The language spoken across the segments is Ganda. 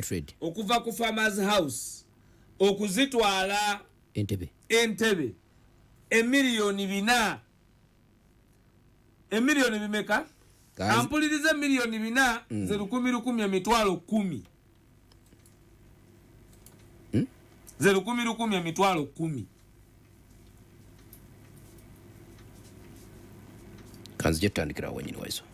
trade okuva ku farmers house okuzitwala Entebbe emiliyoni 4 emiliyoni bimeka ampulirize miliyoni 4 0 emitwalo 10 0 emitwalo 10 kanzije tutandikira wenyini Waiswa.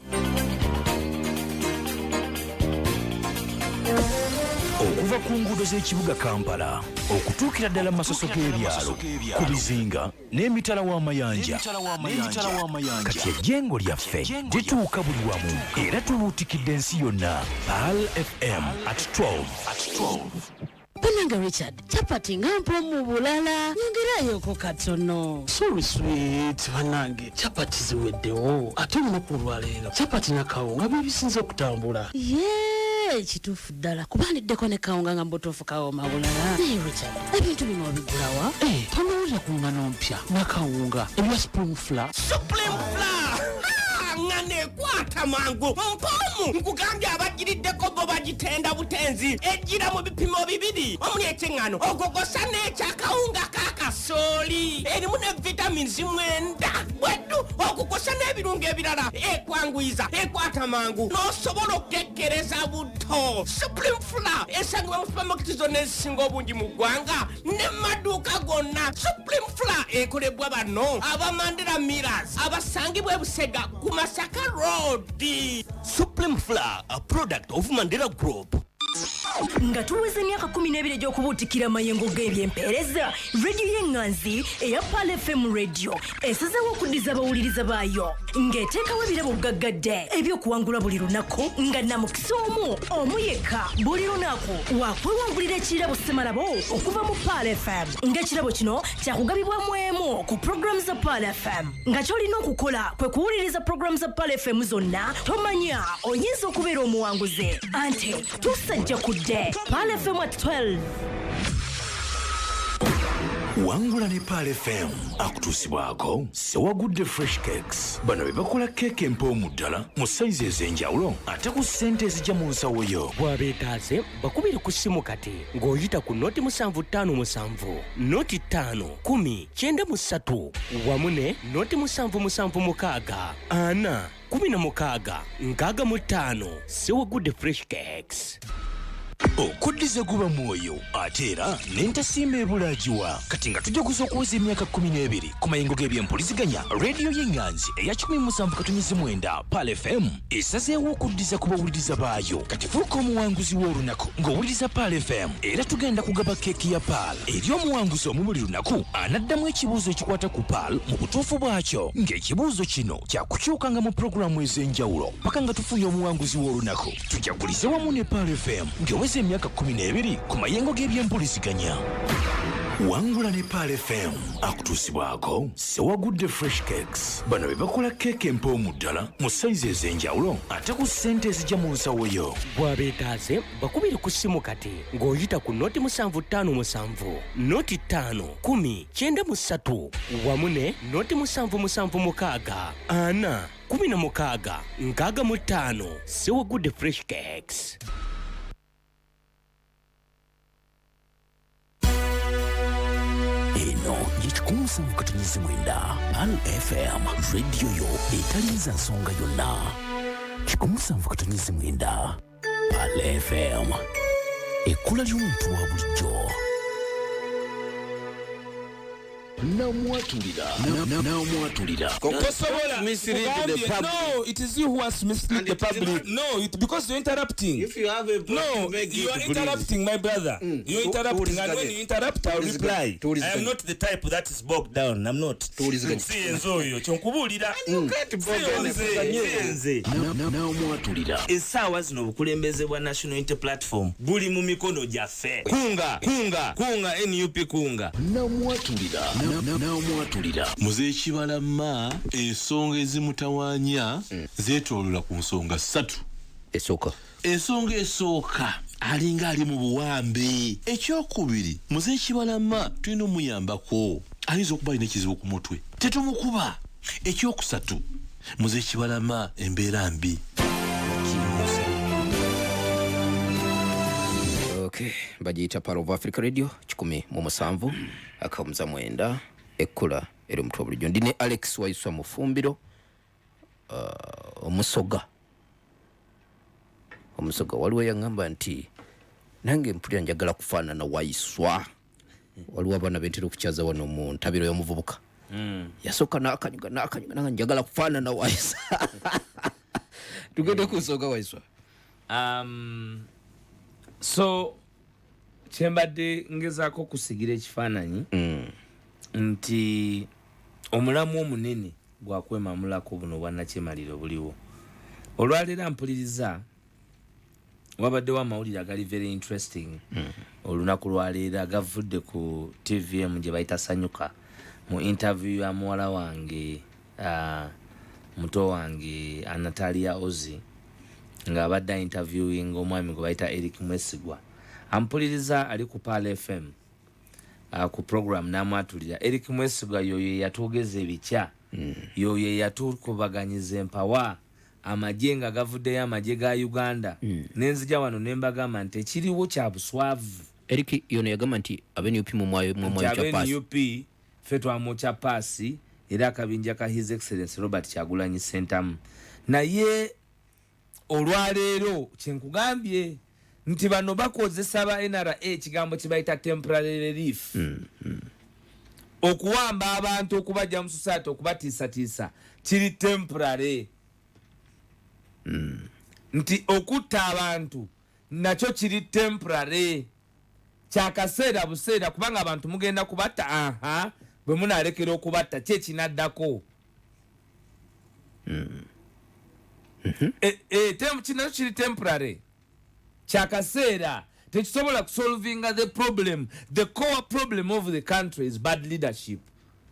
Okuva ku nguudo z'ekibuga Kampala okutuukira ddala masoso g'ebyalo ku bizinga n'emitala w'amayanja kati ejjengo lyaffe lituuka buli wamu era tubuutikidde ensi yonna. PAL FM at 12. Pananga Richard, chapati ngampo mu bulala. Nyongerayo ko katono. Sorry sweet, panange. Chapati ziweddewo. Ate muno kulwaleero. Chapati na kawunga bibisinze okutambula. Yeah, kituufu ddala. Kubandiddeko ne kawunga nga mbutuufu kawooma bulala. Naye Richard, ebintu bino obigulawa? Tonowulira ku ngano mpya na kawunga ebya Supreme Flour. Supreme Flour! Ngane kwata mangu mpomu nkugambye abagiriddeko bo bagitenda butenzi ejjira mu bipimo bibiri omuli ekyengano ogogosa n'ekyakawunga kakasooli erimu ne vitamins mwenda bweddu okukosa n'ebirungo ebirala ekwanguyiza ekwata mangu n'osobola okukekkereza buto. Supreme Flour esangibwa mu supermarket zonna ezisinga obungi mu ggwanga ne maduuka gonna. Supreme Flour ekolebwa bano abamandera Millers abasangibwa e Busega ku Masaka Road. Supreme Flour, a product of Mandela Group. Nga tuweze myaka 12 egy'okubuutikira mayengo g'ebyempeereza, radio y'enganzi eya PAL FM radio esazeewo okuddiza abawuliriza baayo ng'eteekawo ebirabo gaggadde eby'okuwangula buli lunaku nga namukisa omu yekka buli lunaku wakwewangulira ekirabo ssemalabo okuva mu PAL FM ng'ekirabo kino kyakugabibwamu emu ku programu za PAL FM nga ky'olina okukola kwe kuwuliriza programu za PAL FM zonna tomanya oyinza okubeera omuwanguzi ante tusajja kudde PAL FM at 12. Wangula ne PAL FM akutuusibwako Sewagudde Fresh Cakes. Bano be bakola keeke empoomu ddala mu sayizi ez'enjawulo ate ku ssente ezijja mu nsawo yo. Bw'abeetaaze bakubire ku ssimu kati ng'oyita ku noti 757 noti 5 10 93 wamu ne noti 776 ana 16 65 Sewagudde Fresh Cakes. Okuddiza guba mwoyo ate era n'entasimba ebulaagiwa kati nga tujaguza okuweza emyaka 12 ku mayengo g'ebyempuliziganya rediyo y'enganzi eya 17 PAL FM esazeewo okuddiza ku bawuliriza baayo kati fuuka omuwanguzi w'olunaku ng'owuliriza PAL FM era tugenda kugaba keeki ya PAL eri omuwanguzi omu buli lunaku anaddamu ekibuuzo ekikwata ku PAL mu butuufu bwakyo ng'ekibuuzo kino kyakukyukanga mu pulogulaamu ez'enjawulo paka nga tufunye omuwanguzi w'olunaku tujagulize wamu ne PAL FM ng'oweza emyaka 12 ku mayengo g'ebyempuliziganya. Wangula ne PAL FM akutuusibwako Sewagudde Fresh Cakes. Bano be bakola keeke empoomu ddala mu sayizi ez'enjawulo ate ku ssente ezijja mu nsawo yo. Bw'abeetaaze bakubire ku ssimu kati ng'oyita ku noti 757 noti 5 10 93 wamu ne noti 776 ana 16 65 Sewagudde Fresh Cakes. Jichukumu katunizi mwenda PAL FM radio yo etalinza nsonga yonna. Chikumu katunizi mwenda PAL FM ekula ly'omuntu wa bulijjo. NAMWATULIRA. No, it is you who has mislead the public. No, because you're interrupting. If you have a no, you are interrupting, my brother. You're interrupting, and when you interrupt, I'll reply. I am not the type that is bogged down. I'm not. NAMWATULIRA. Essaawa zino obukulembeze bwa National Unity Platform buli mu mikono gyaffe. Kunga NUP kunga. NAMWATULIRA. Muze Kibalama ensonga ezimutawaanya zeetooloola ku nsonga 3. Ensonga esooka alinga ali mu buwambe. Ekyokubiri Muze Kibalama tulina omuyambako ayinza okuba alina ekizibu ku mutwe tetumukuba. Ekyokusatu Muze Kibalama embeera mbi. Okay, bagiyita Power of Africa Radio 17 akamuza mwenda ekula eri mutwe bulijjo ndine Alex Waiswa Mufumbiro omusoga waliwo yangamba nti nange mpulira njagala kufaana na Waiswa waliwo abana bentera okuchaza wano mu ntabiro y'omuvubuka yasoka nakanyuga nanga njagala kufaana na Waiswa tugende kusoga Waiswa. So chembadde ngezaako kusigira ekifaananyi nti omulamu omunene gwakwemamulako buno bwannakyemaliro buliwo. Olwaleero mpuliriza wabaddewo amawulire agali very interesting olunaku lwaleero agavudde ku TVM gye bayita Sanyuka mu interview ya muwala wange muto wange Anatalia Ozi nga abadde interviewing omwami gwe bayita Eric Mwesigwa. Ampuliriza ali ku Pala FM ku program Namwatulira. Eric Mwesigwa yoye yatugeze ebikya yoye yatukubaganyiza empawa amajenga gavuddeyo amagye ga Uganda nenzija wano nembagamba nti ekiriwo kya buswavu. Eric yono yagamba nti abeNUP mu mwayo cha pass abeNUP fetwa mu cha pasi era akabinja ka His Excellency Robert Kyagulanyi Sentamu naye olwaleero kyenkugambye nti bano bakozesa ba NRA ekigambo kibayita temporary relief okuwamba abantu okubajja mu society okubatiisatiisa kiri temporary nti okutta abantu nakyo kiri temporary kyakaseera buseera kubanga abantu mugenda kubatta bwe munalekera okubatta kyekinaddako kino kiri temporary kyakaseera tekisobola kusolvinga the problem. The core problem of the country is bad leadership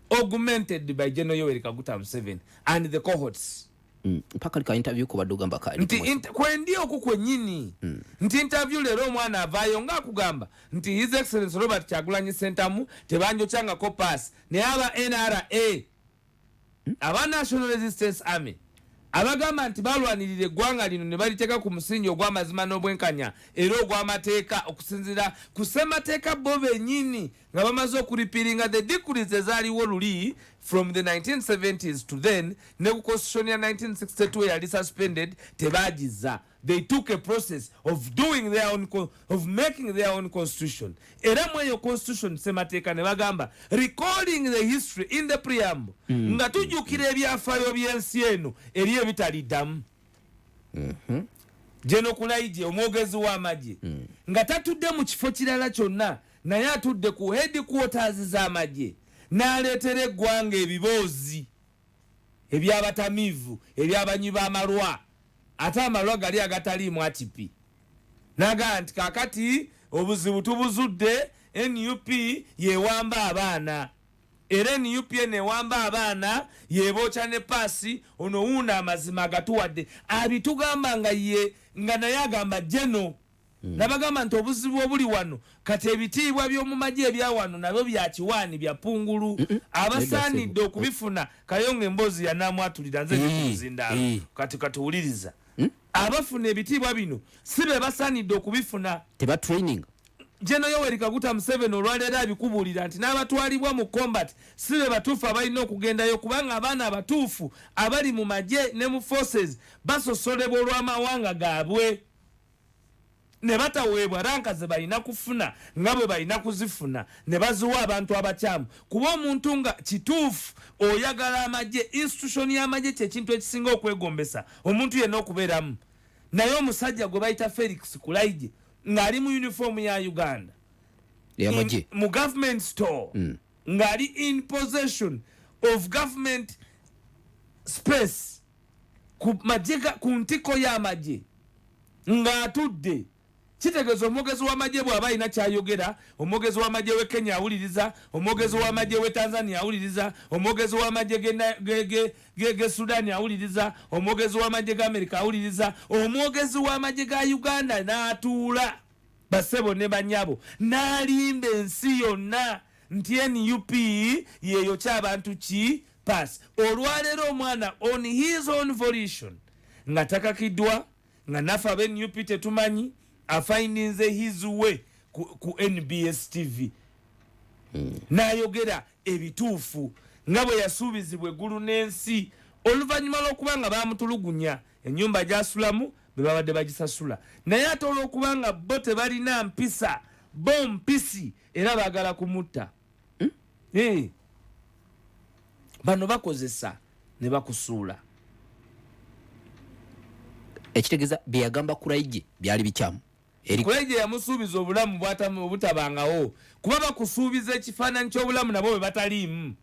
augmented by General Yoweri Kaguta Museveni and the cohorts. Mpaka lika interview ku badugamba kali nti kwendi oku kwennyini nti interview leero omwana avaayo nga akugamba nti His Excellency Robert Kyagulanyi Sentamu tebanjokyangako pass naye aba NRA aba National Resistance Army abagamba nti balwanirira eggwanga lino ne baliteeka ku musingi ogw'amazima n'obwenkanya era ogw'amateeka okusinziira ku ssemateeka bo bennyini nga bamaze okuripiringa the decrees ezaaliwo luli from the 1970s to then ne ku constitution ya 1962 yali suspended tebagiza. They took a process of doing their own of making their own constitution. Era mweyo constitution semateeka ne bagamba recording the history in the preamble nga tujjukira ebyafaayo by'ensi eno eri ebitaliddamu. Jeno Kulaije omwogezi w'amagye nga tatudde mu kifo kirala kyonna naye atudde ku headquarters z'amagye n'aleetera eggwanga ebiboozi ebyabatamiivu ebyabanywi b'amalwa ate amalwa gali agataliimu atipi naga nti kakati obuzibu tubuzudde NUP yewamba abaana era NUP newamba abaana yebookya ne paasi ono wuuna amazima agatuwadde abitugamba nga naye agamba jeno nabagamba nti obuzibu obuli wano kati ebitiibwa by'omu magye ebya wano nabyo bya kiwaani bya pungulu abasaanidde okubifuna kayonga emboozi ya Namwatulira nze nikuzindaalo kati katuwuliriza abafuna ebitiibwa bino si be basaanidde okubifuna teba training. General Yoweri Kaguta Museveni olwaleero abikubuulira nti n'abatwalibwa mu combat si be batuufu abalina okugendayo kubanga abaana abatuufu abali mu magye ne mu forces basosolebwa olw'amawanga gaabwe ne bataweebwa ranka ze balina kufuna nga bwe balina kuzifuna ne baziwa abantu abakyamu kuba omuntu nga kituufu oyagala amagye institution y'amagye kyekintu ekisinga okwegombesa omuntu yenna okubeeramu naye omusajja gwe bayita Felix Kulaije ng'ali mu uniform ya Uganda mu government store ng'ali in possession of government space ku ntiko y'amagye ng'atudde kitegeeza omwogezi w'amagye bw'aba alina kyayogera omwogezi w'amagye w'e Kenya awuliriza omwogezi w'amagye w'e Tanzania awuliriza omwogezi w'amagye ge Sudan awuliriza omwogezi w'amagye ga America awuliriza omwogezi w'amagye ga Uganda n'atuula basebo ne banyabo n'alimba ensi yonna nti NUP yeyo ky'abantu ki pass olwaleero omwana on his own volition nga takakiddwa nga nafa abeNUP tetumanyi afindinze his way ku NBS TV n'ayogera ebituufu nga bwe yasuubizibwa eggulu n'ensi oluvannyuma lw'okuba nga baamutulugunya ennyumba gy'asulamu be babadde bagisasula naye ate olw'okuba nga bo tebalina mpisa bo mpisi era baagala kumutta bano bakozesa ne bakusuula ekitegeeza bye yagamba kulaije byali bikyamu kulaije yamusuubiza obulamu obutabangawo kuba bakusuubiza ekifaananyi ky'obulamu nabo bwe bataliimu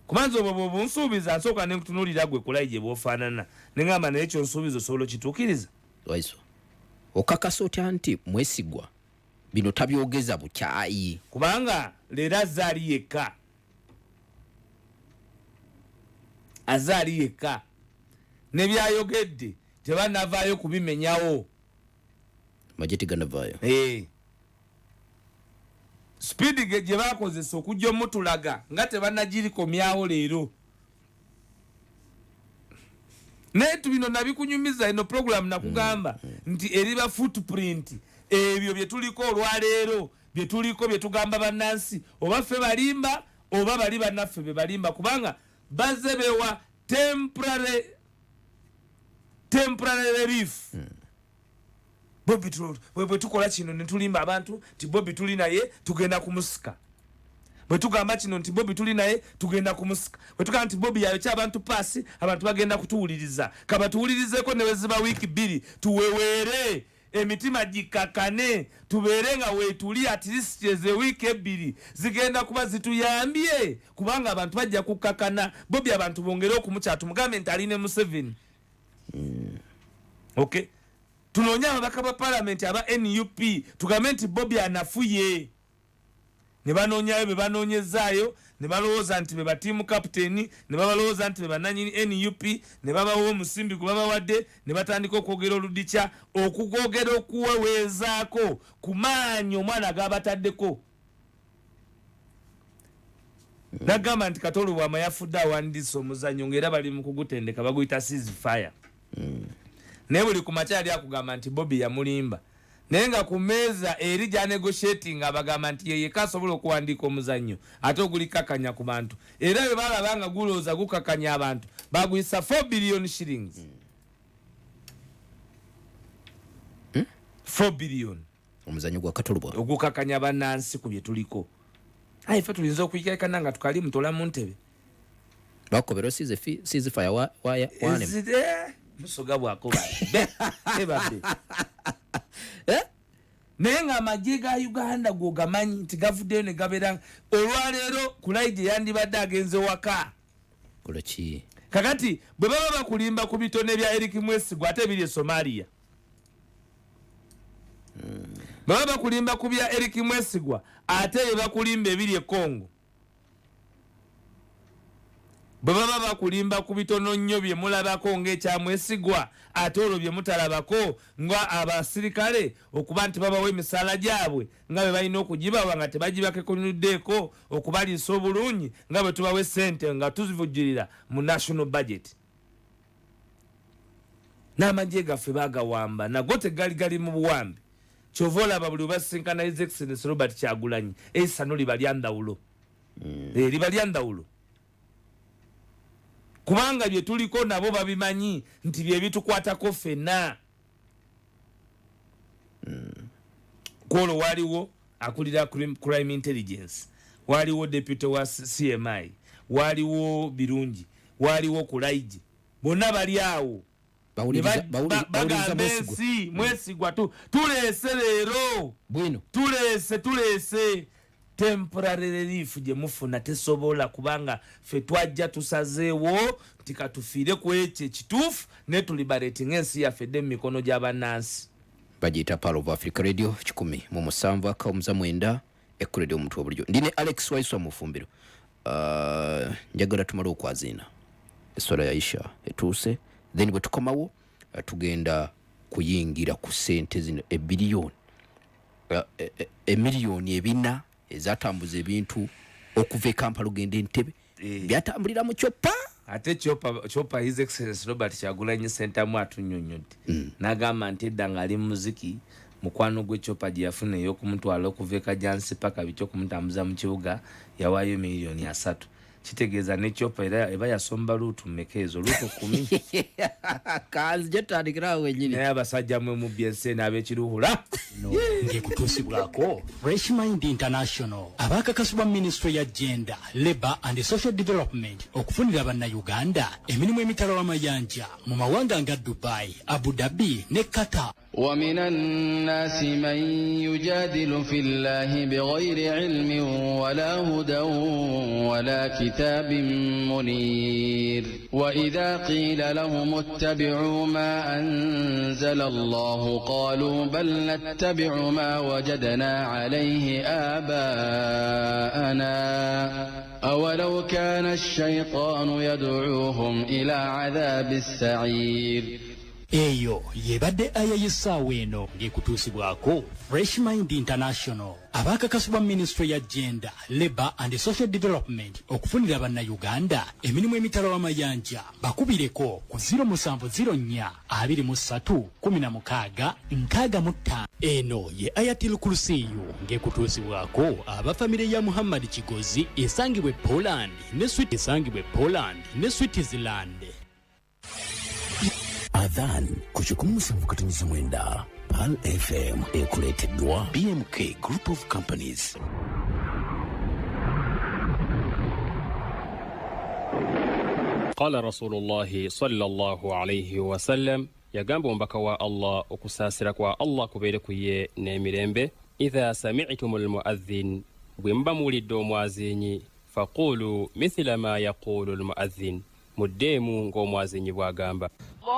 kubanza obwo bunsuubiza nsooka ne nkutunuulira gwe kulaije bw'ofaanana ne ngamba naye kyonsuubiza osobola okituukiriza Waiswa okakasa otya nti mwesigwa bino tabyogeza bukyayi kubanga leero azaali yekka ne byayogedde tebanavaayo kubimenyawo majeti ganavaayo speedi gye bakozesa okujja omutulaga nga tebanagirikomyawo leero naye bino nabikunyumiza ino program nakugamba nti eriba footprint ebyo byetuliko olwaleero byetuliko byetugamba bannansi oba ffe balimba oba bali bannaffe be balimba kubanga bazze bewa temporary relief Bobby bwe tukola kino ne tulimba abantu nti Bobby tuli naye tugenda kumusika bwe tugamba kino nti Bobby tuli naye tugenda kumusika bwe tugamba nti Bobby yayokya abantu paasi abantu bagenda kutuwuliriza kaba tuwulirizeko ne weziba wiiki 2 tuweweere emitima gikakane tubeere nga weetuli at least eze wiiki 2 zigenda kuba zituyambye kubanga abantu bajja kukakana Bobby abantu bongere okumukyala tumugambe nti aline mu 7 okay tunoonya ababaka ba parliament aba NUP tugambe nti Bobby anafuye ne banoonyayo be banoonyezaayo ne balowooza nti be batiimu kapiteeni ne babalowooza nti be bannanyini NUP ne babawa omusimbi gwe babawadde ne batandika okwogera oludikya okugogera okuweweezaako ku maanyi omwana g'abataddeko nagamba nti Katolo bwama yafudde awandiisa omuzannyo ng'era bali mu kugutendeka baguyita ceasefire naye buli kumakya yali akugamba nti Bobby yamulimba naye nga ku meeza eri gya negotiating abagamba nti yeyeka asobola okuwandiika omuzannyo ate ogulikakanya ku bantu era bwe balaba nga gulowooza gukakanya abantu baguyisa 4 billion shillings 4 billion omuzannyo gwa Katolobwa ogukakanya bannansi ku bye tuliko ayi ffe tulinza okuyikakana nga tukali mutola mu ntebe bakobera ceasefire wane musoga bwakoba ebabbe naye nga amagye ga Uganda gogamanyi nti gavuddeyo ne gabeera olwaleero kulaije yandibadde agenze waka kulaki kakati bwe baba bakulimba ku bitone bya Eric Mwesigwa ate biri e Somalia bwe baba bakulimba ku bya Eric Mwesigwa ate bye bakulimba ebiri e Congo bwe baba bakulimba ku bitono nnyo bye mulabako ng'ekyamwesigwa ate olwo bye mutalabako nga abasirikale okuba nti babawo emisaala gyabwe nga bwe balina okugibawa nga tebagibakekonuddeeko okubaliisa obulungi nga bwe tubawa essente nga tuzivujjirira mu national budget n'amagye gaffe bagawamba nago tegali mu buwambi kyova olaba buli basinkana His Excellency Robert Kyagulanyi eisano liba lya ndawulo liba lya ndawulo kubanga bye tuliko nabo babimanyi nti bye bitukwatako ffenna kwolwo waliwo akulira crime intelligence waliwo deputy wa CMI waliwo birungi waliwo kulaije bonna bali awo bagamba ensi Mwesigwa tuleese leero bwino tuleese temporary relief gye mufuna tesobola kubanga ffe twajja tusazeewo nti katufiire ku ekyo ekituufu ne tuliberating ensi yaffe dde mu mikono gy'abannansi bagiyita Power of Africa Radio 107.9 ekkuleddyo omuntu obulijjo ndine Alex Waiswa Mufumbiro njagala tumale okwaziina esswala ya Aisha etuuse then bwe tukomawo tugenda kuyingira ku ssente zino ebiliyoni emiliyoni 4 ezatambuza ebintu okuva e Kampala ogenda Entebbe byatambulira mu Chopa ate Chopa His Excellency Robert Kyagulanyi Center mu atunyonyodde n'agamba nti edda ng'ali mu muziki mukwano gwe chopa gyafuna ey'okumutwala okuva ekajansi paka bityo okumutambuza mu kibuga yawaayo miliyoni 3. Kitegeeza ne chopa era eba yasomba luutu mmekeezo luutu 10 kazi gyotandikirawo wenyini naye abasajja mwe mu byensi n'abekiruhula ngekutuusibwako Fresh Mind International abakakasibwa Ministry ya Gender, Labour and Social Development okufunira bannayuganda emirimu emitala w'amayanja mu mawanga nga Dubai, Abu Dhabi ne Qatar. ومن الناس من يجادل في الله بغير علم ولا هدى ولا كتاب منير وإذا قيل لهم اتبعوا ما أنزل الله قالوا بل نتبع ما وجدنا عليه آباءنا أولو كان الشيطان يدعوهم إلى عذاب السعير. Eyo yebadde aya y'essaawa eno ng'ekutuusibwako Fresh Mind International abakakasibwa Ministry ya Gender, Labour and Social Development okufunira bannayuganda emirimu emitala w'amayanja bakubireko ku 0704231665. Eno ye Ayatul Kursiyu ng'ekutuusibwako abafamire ya Muhammad Kigozi esangibwe Poland ne Switzerland. Adhan kuchukumusa mkatanizi mwenda PAL FM ekuleteddwa BMK Group of Companies. قال رسول الله صلى الله عليه وسلم يغامب مبكا wa Allah okusasira kwa Allah kubeere kuye n'emirembe idha sami'tum almu'adhdhin bwemba mulidde omwazinyi faqulu mithla ma yaqulu almu'adhdhin muddemu ng'omwazinyi bwagamba Allahu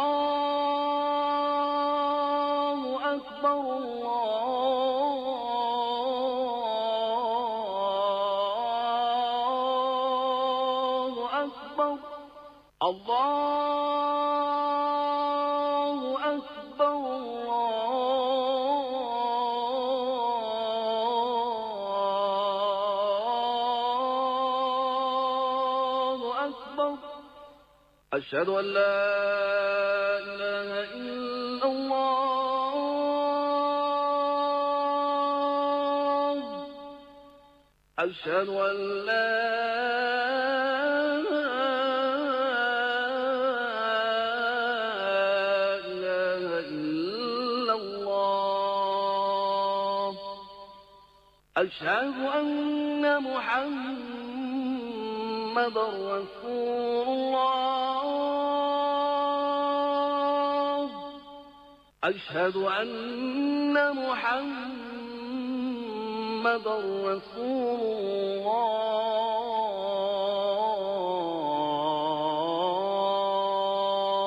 akbar Allahu akbar Allahu akbar Allahu akbar أشهد أن لا إله إلا الله أشهد أن لا إله إلا الله أشهد أن محمد رسول الله أشهد أن محمد رسول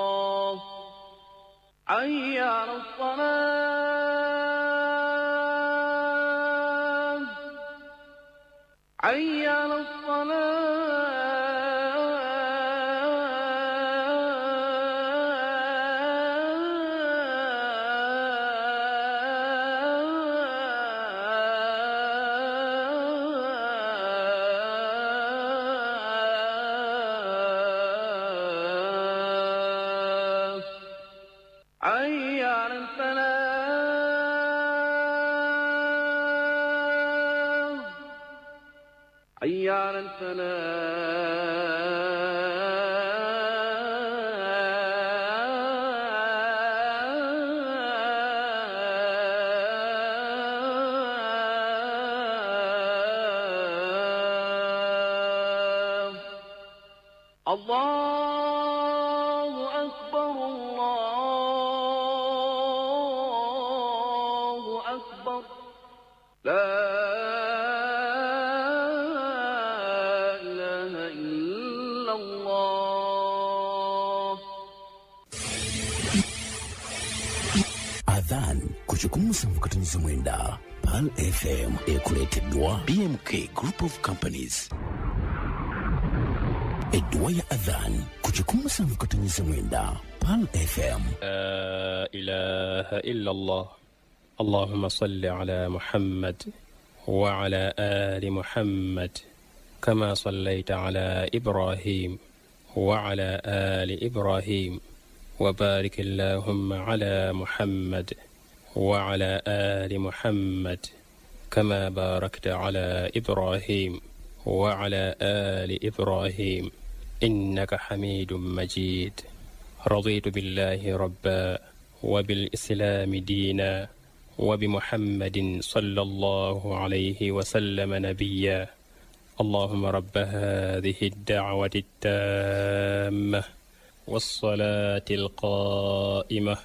الله حي على الصلاة حي على حي على الفلاح حي على الفلاح الله أكبر الله أكبر لا إله إلا الله. Adhan kuchukumusa mkatanizi mwenda PAL FM ekuleteddwa BMK Group of Companies. Edwa ya Adhan kuchukumusa mkatanizi mwenda PAL FM. لا إله إلا الله اللهم صل على محمد وعلى آل محمد كما صليت على إبراهيم وعلى آل إبراهيم وبارك اللهم على محمد وعلى آل محمد كما باركت على إبراهيم وعلى آل إبراهيم إنك حميد مجيد. رضيت بالله ربا وبالإسلام دينا وبمحمد صلى الله عليه وسلم نبيا. اللهم رب هذه الدعوة التامة والصلاة القائمة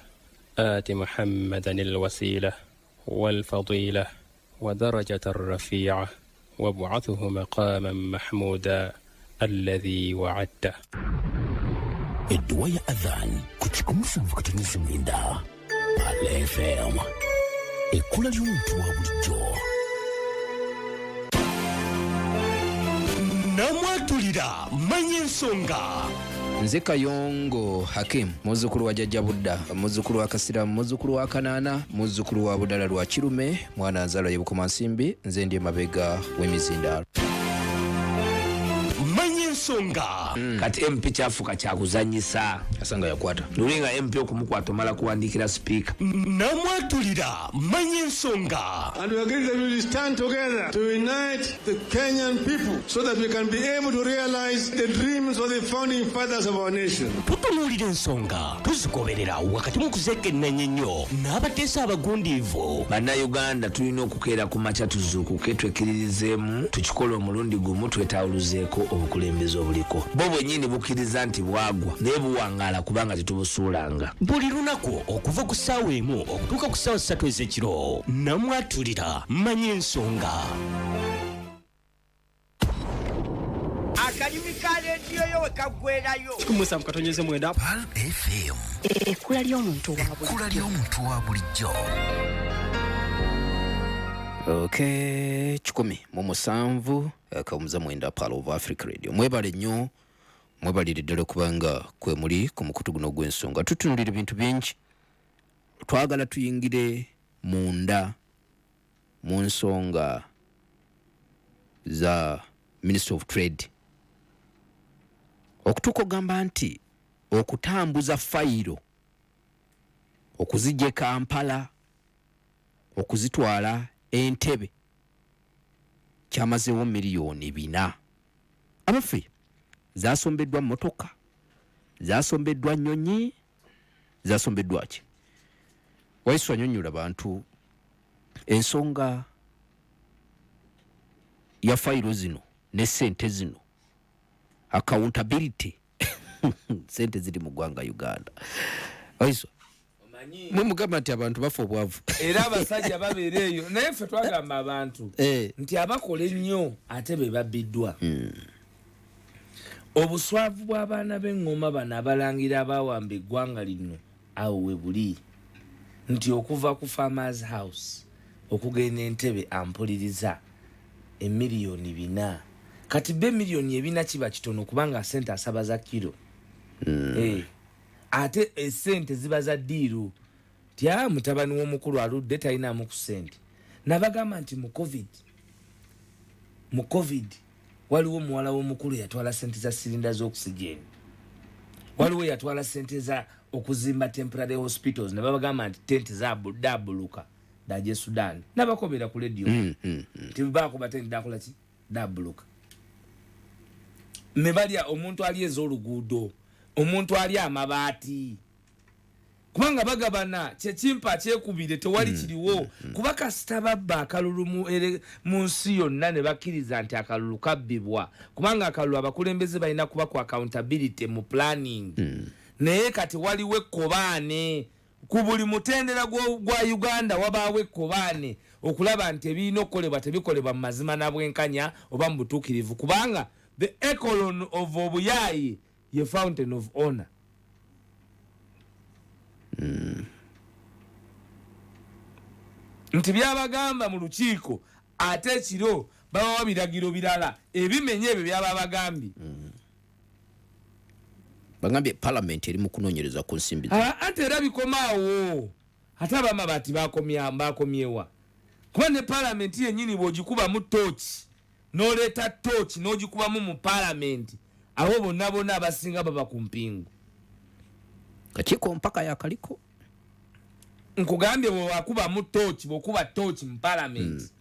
آت محمدا الوسيلة والفضيلة ودرجة الرفيعة وابعثه مقاما محمودا الذي وعدته. الدوايا أذان كتشكمسا فكتنسي مليندا على FM ekula ly'omuntu wa bulijjo. Namwatulira manya ensonga. Nze Kayongo Hakim, muzzukulu wa Jjajja Budda, muzzukulu wa Kasira, muzzukulu wa Kanaana, muzzukulu wa Budala lwa Kirume, mwana nzaalwa ye Bukomansimbi, nze ndi emabega w'emizindaalo. Ensonga kati MP kyafuuka kyakuzanyisa asanga yakwata lulinga MP okumukwata omala kuwandiikira speaker. Namwatulira manya ensonga. And we agree that we will stand together to unite the Kenyan people so that we can be able to realize the dreams of the founding fathers of our nation. Tutunuulira ensonga tuzigoberera wakati mu kuzeekennanya ennyo n'abateesa abagundiivu. Bannayuganda tulina okukeera ku makya tuzuukuke twekkiririzeemu tukikole omulundi gumu twetawuluzeeko obukulembeze obuliko. Bo bwennyini bukkiriza nti bwagwa naye buwangaala kubanga tetubusuulanga. Buli lunaku okuva ku ssaawa emu okutuuka ku ssaawa 3 ez'ekiro. Namwatulira manya ensonga. Akanyumi ka leediyo yo wekagwerayo. Kumusa mukatonyeze mwenda. Pal FM. Ekkula ly'omuntu wa bulijjo. Okay, 17 akawumuza mwenda Pal of Africa Radio. Mwebale nnyo, mwebalire ddala kubanga kwe muli ku mukutu guno gw'ensonga. Tutunulira ebintu bingi. Twagala tuyingire munda mu nsonga za Minister of Trade. Okutuuka ogamba nti okutambuza fayiro okuzijja Kampala okuzitwala Entebbe kyamazeewo miliyoni 4. Abaffe zasombeddwa motoka, zasombeddwa nnyonyi, zasombeddwa ki? Waiswa nyonnyola bantu ensonga ya fayiro zino ne sente zino, accountability sente ziri mu ggwanga Uganda. Waiswa mwe mugamba nti abantu bafa obwavu era abasajja babeera eyo naye ffe twagamba abantu nti abakola ennyo ate be babbiddwa. Obuswavu bw'abaana b'eŋŋoma bano abalangira abawamba eggwanga lino awo we buli nti okuva ku Farmers House okugenda Entebbe ampuliriza emiliyoni 4 kati be miliyoni 4 kiba kitono kubanga sente asaba za kilo. Ate esente ziba za ddiiru tya mutabani w'omukulu aludde talinamu ku sente. Nabagamba nti mu covid waliwo muwala w'omukulu yatwala sente za silinda z'okusigeni, waliwo yatwala sente za okuzimba temporary hospitals. Nabagamba nti tente za dabuluka daje Sudan nabakobera ku radio tibako batende dakola ki dabuluka. Mebalya omuntu ali ez'oluguudo, omuntu ali amabaati kubanga bagabana kyekimpa kyekubire tewali kiriwo kuba kasita babba akalulu mu nsi yonna ne bakkiriza nti akalulu kabbibwa kubanga akalulu abakulembeze balina kuba ku accountability mu planning. Naye kati waliwo ekkobaane ku buli mutendera gwa Uganda wabaawo ekkobaane okulaba nti ebirina okukolebwa tebikolebwa mu mazima na bwenkanya oba mu butuukirivu kubanga the ecolon of obuyaayi ye fountain of honor. Nti byabagamba mu lukiiko ate ekiro babawa biragiro birala ebimenye ebyo byaba bagambye. Bagambye parliament eri mu kunoonyereza ku nsimbi. Ate era bikomaawo ate abamabati bakomyewa kuba ne parliament yennyini bw'ogikuba mu tooki n'oleeta tooki n'ogikubamu mu parliament abo bonna abasinga baba ku mpingu. Kakiiko mpaka yakaliko nkugambye bwewakuba mu tochi bwekuba tochi mu parliament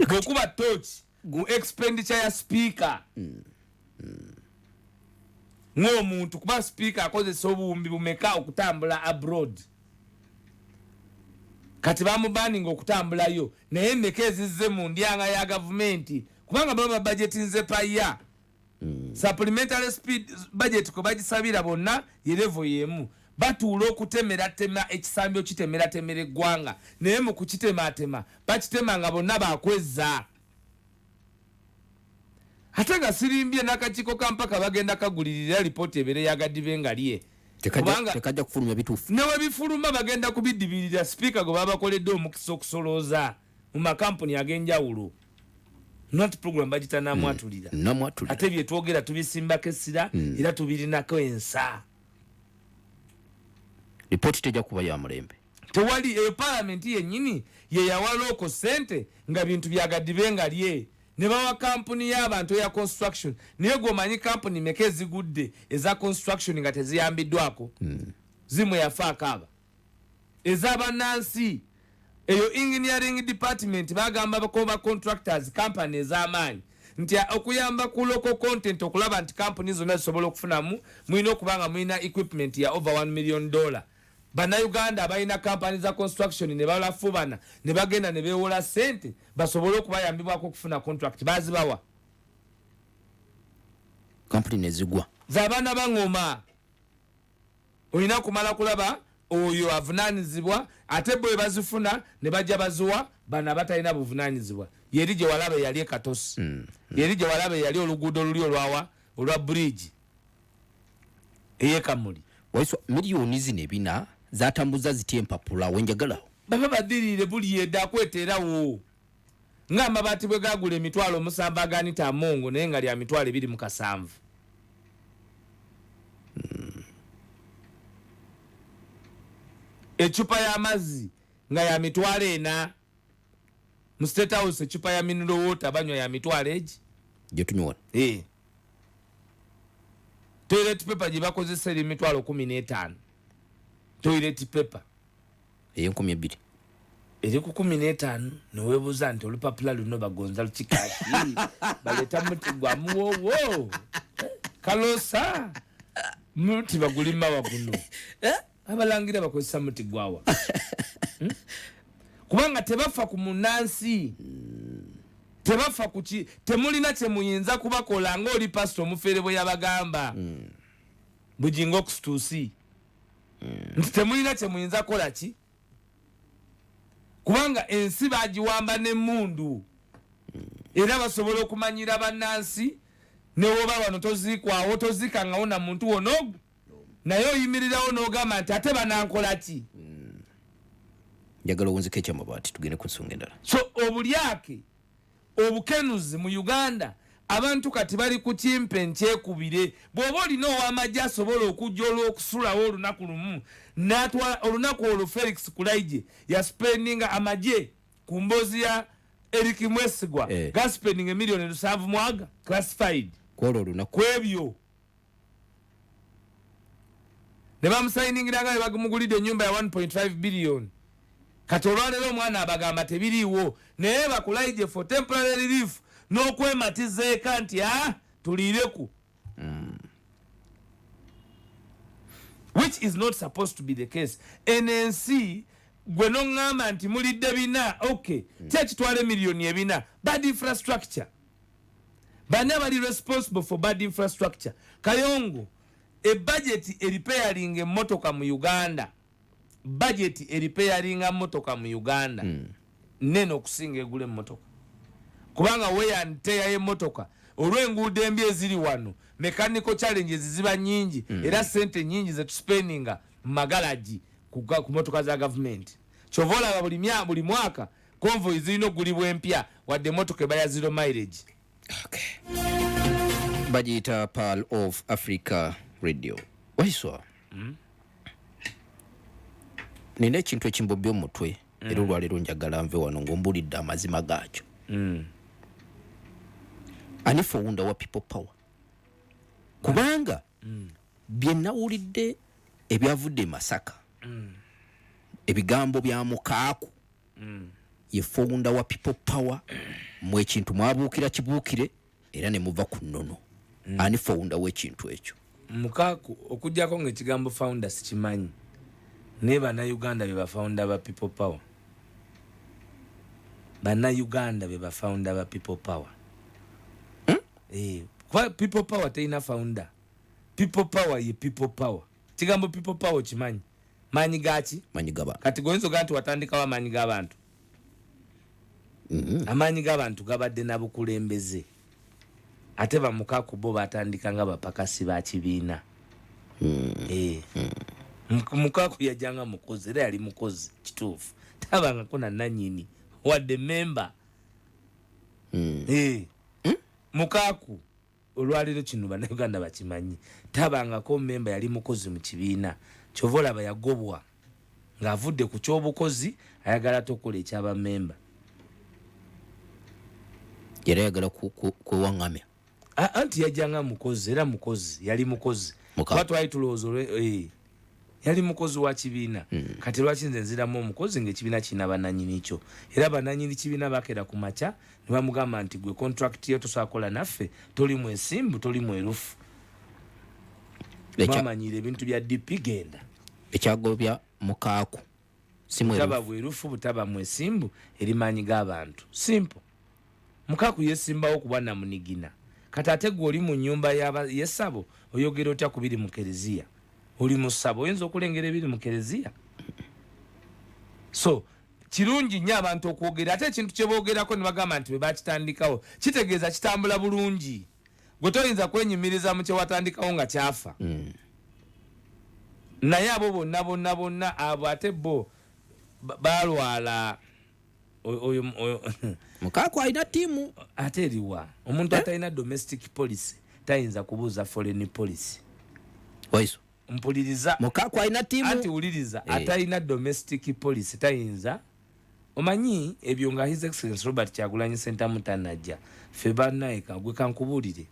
bwekuba tochi ku expenditure ya speaker ng'omuntu kuba speaker akozesa obuwumbi bumeka okutambula abroad kati bamubaninga okutambulayo naye mmeka ezizze mu ndyanga ya gavumenti kubanga baba budget nze paya supplementary speed budget ko bagisabira bonna yerevo yemu batuula okutemeratema ekisambyo kitemeratema eggwanga naye mu kukitematema bakitema nga bonna bakwezza ate nga sirimbye n'akakiiko kampaka bagenda kagulirira lipooti ebere yagadibe nga lye tekajja kufulumya bituufu newe bifuluma bagenda kubidibirira sipiika gwe babakoledde omukisa okusolooza mu makampuni ag'enjawulo not program bagita namwatulira ate byetwogera tubisimbako essira era tubirinako ensa lipooti tejja kuba ya mulembe tewali eyo palamenti yennyini yeyawalooko sente nga bintu byagadibe nga lye ne bawa kampuni y'abantu eya construction naye gwomanyi kampuni meka ezigudde eza construction nga teziyambiddwako zimu yafaako aba ez'abannansi eyo engineering department bagamba bakoba contractors company ez'amaanyi nti okuyamba ku local content okulaba nti kampuni zonna zisobola okufunamu mulina okubanga mulina equipment ya over $1 million bannayuganda abalina kampani za construction ne balafubana ne bagenda ne beewola sente basobole okubayambibwako okufuna contract bazibawa kampuni nezigwa z'abaana baŋŋoma olina kumala kulaba oyo avunaanyizibwa ate bwe bazifuna ne bajja baziwa bana batalina buvunaanyizibwa yeri gye walaba yali ekatosi yeri gye walaba yali oluguudo oluli olwawa olwa bridge eyekamuli Waiswa miliyoni zino ebina zatambuza zitya empapula wenjagalawo baba badirire buli yedda akweterawo ng'amabaati bwe gagula emitwalo 7 aganita amongo naye nga lya mitwalo 27 ecupa y'amazzi nga ya mitwalo 4 mu State House ecupa ya mineral water banywa ya mitwalo egi gye tunywa toilet paper gye bakozesa eri mitwalo 15 toilet paper ey'enkumi 2 eri ku 15 neweebuuza nti olupapula luno bagonza lukikaaki baleta muti gwamuwowo kalosa muti bagulimawa guno abalangira bakozesa muti gwawa kubanga tebafa ku munansi tebafa kuki temulina kyemuyinza kubakola ng'oli pasito omufeere bwe yabagamba bujinga okusituusi nti temulina kyemuyinza kola ki kubanga ensi bagiwamba n'emmundu era basobola okumanyira bannansi newoba wano toziikwawo toziikangawo na muntu wono naye oyimirirawo n'ogamba nti ate banankola ki njagala owunziko ekyamabaati tugende ku nsonga endala so obulyake obukenuzi mu Uganda abantu kati bali ku kimpe nkyekubire bw'oba olina ow'amagye asobola okujja olw'okusulawo olunaku lumu n'atwala olunaku olwo Felix Kulaije yaspendinga amagye ku mboozi ya Eric Mwesigwa gaspendinga miliyoni 7 mwaga classified kwolwo olunaku kwebyo ne bamusayiningiranga ne bagumugulidde ennyumba ya 1.5 billion kati olwaleero omwana abagamba tebiriiwo naye bakulaije for temporary relief n'okwematiza eka nti tuliireku which is not supposed to be the case NNC gwe noŋŋamba nti mulidde bina okay kyekitwala miliyoni 4 bad infrastructure bani abali responsible for bad infrastructure Kayongo ebudget eripairing emmotoka mu Uganda budget eripairinga motoka mu Uganda nene okusinga egule motoka kubanga weya nteya ye motoka olw'enguudo embi eziri wano mechanical challenges ziba nyingi era sente nyingi ze tuspendinga mu magalaji ku motoka za government chovola buli mwaka convoy zirina okugulibwa empya wadde motoka ebaya 0 mileage bagiyita Pearl of Africa Radio Waiswa nina ekintu ekimbobya omutwe era olwaleero njagala nve wano ng'ombulidde amazima gaakyo ani founder wa people power kubanga bye nawulidde ebyavudde Masaka ebigambo bya Mukaaku ye founder wa People Power mwe kintu mwabuukira kibuukire era ne muva ku nnono ani founder w'ekintu ekyo Mukaaku okujjako ng'ekigambo founder sikimanyi naye bannayuganda be bafounder ba People Power bannayuganda be bafounder ba People Power kwa People Power teina founder People Power ye People Power kigambo People Power kimanyi manyi gachi manyi gaba kati goyinza gantu watandikawo amanyi g'abantu amanyi g'abantu gabadde nabukulembeze ate ba Mukaaku bo batandika nga bapakasi ba kibiina Mukaaku yajanga mukozi era yali mukozi kituufu tabangako na nanyini wadde member Mukaaku olwaliro kino bannayuganda bakimanyi tabangako member yali mukozi mu kibiina kyova olaba yagobwa ng'avudde ku ky'obukozi ayagala tokola ekyaba member yali ayagala kwewaŋŋamya anti yajjanga mukozi era mukozi yali mukozi kuba twali tulowooza yali mukozi wa kibiina kati lwaki nze nziramu omukozi ng'ekibiina kirina bannanyini kyo era bannanyini kibiina bakeera ku makya ne bamugamba nti gwe contract yo tosobola kola naffe toli mwesimbu toli mwerufu bamanyira ebintu bya DP genda ekyagobya Mukaaku si mwerufu butaba bwerufu butaba mwesimbu erimanyi g'abantu simple Mukaaku yesimbawo kuba namunigina kati ate gwe oli mu nnyumba y'essabo oyogera otya ku biri mu kereziya oli mu ssabo oyinza okulengera ebiri mu kereziya so kirungi nnyo abantu okwogera ate ekintu kye boogerako ne bagamba nti bwe bakitandikawo kitegeeza kitambula bulungi gwe toyinza kwenyumiriza mu kye watandikawo nga kyafa naye abo bonna abo ate bo balwala Mukaaku alina tiimu ate eriwa omuntu atalina domestic policy tayinza kubuuza foreign policy Waiswa mpuliriza Mukaaku alina tiimu anti wuliriza atalina domestic policy tayinza omanyi ebyo nga His Excellency Robert Kyagulanyi Ssentamu tanajja ffe bannaye gwe kankubuulire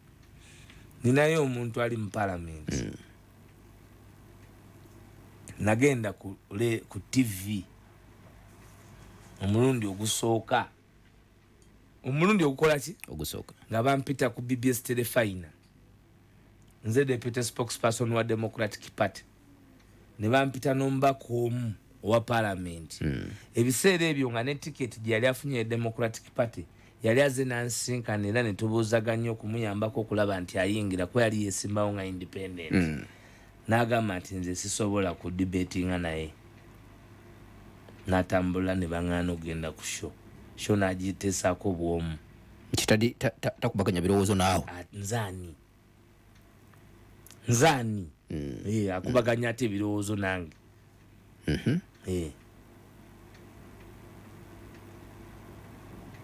ninayo omuntu ali mu parliament nagenda ku TV omulundi ogusooka omulundi ogukola ki ogusooka nga bampita ku BBS Telefina nze deputy spokesperson wa Democratic Party ne bampita n'omubaka omu owa parliament ebiseera ebyo nga ne ticket gye yali afunye Democratic Party yali aze nansinkana era ne tubuuzaganya okumuyambako okulaba nti ayingira kuba yali yeesimbawo nga independent n'agamba nti nze sisobola ku debatinga naye natambula ne baŋŋaana ogenda ku sho n'agiteesaako bwomu kitadi takubaganya birowoozo naawe nzaani akubaganya ate ebirowoozo nange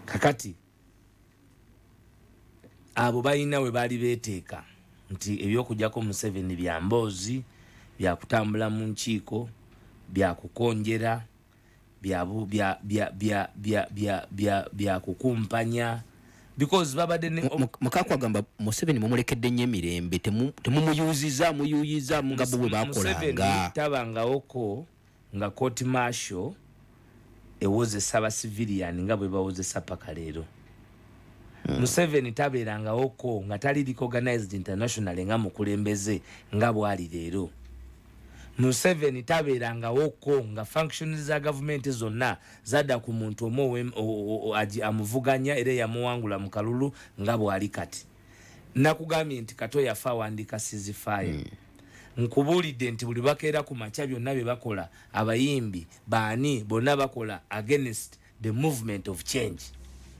kakati abo balina we baali beeteeka nti ebyokujjako Museveni bya mboozi byakutambula mu nkiiko byakukonjera byakukumpanya because babadde Mukaaku agamba Museveni mumulekedde nnyo emirembe temumuyuuziza muyuuyiza nga bo bwe bakolanga tabangawoko nga court martial ewozesa ba civilian nga bwe bawozesa paka leero Museveni tabeerangawoko nga tali recognized international nga mukulembeze nga bwali leero Museveni tabeerangawoko nga functions za government zonna zadda ku muntu omu amuvuganya era yamuwangula mu kalulu nga bwali kati nakugambye nti kato yafa awandika ceasefire nkubuulidde nti buli bakeera ku makya byonna bye bakola abayimbi baani bonna bakola against the movement of change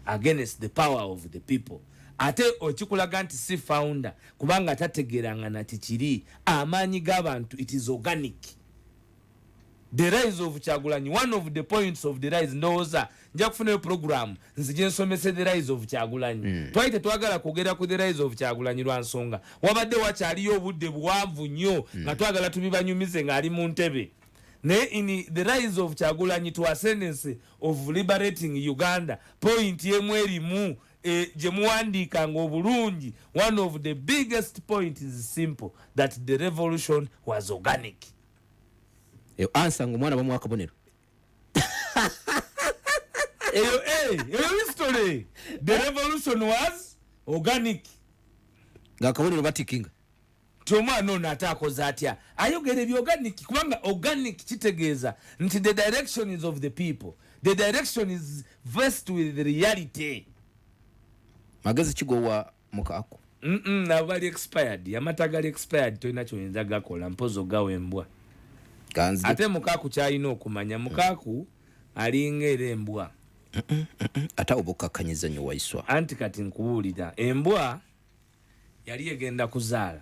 against the power of the people ate okikulaga nti si founder kubanga tategeranga nati kiri amaanyi g'abantu it is organic the rise of Kyagulanyi one of the points of the rise ndowooza nja kufunayo program nzije nsomese the rise of Kyagulanyi twali tetwagala kwogera ku the rise of Kyagulanyi lwa nsonga wabadde wakyaliyo obudde buwanvu nnyo nga twagala tubibanyumize ng'ali mu ntebe naye in the rise of Kyagulanyi to ascendance of liberating Uganda point yemu erimu gye muwandiikanga obulungi one of the biggest point is simple that the revolution was organic ansanga omwana bamuwa akabonero eyo history. The revolution was organic. Ngakabonero batikinga. Tomwana ono atakoze atya ayogera ebyo organic kubanga organic kitegeeza nti the direction is of the people, the direction is versed with the reality. Magezi kigowa mukako nabo bali expired, amata gali expired, tolina kyoyinza gakola mpozo gawembwa ate mukaku kyalina okumanya mukaku alinga era embwa ate obukakkanyiza nnyo Waiswa. Anti kati nkubuulira embwa yali egenda kuzaala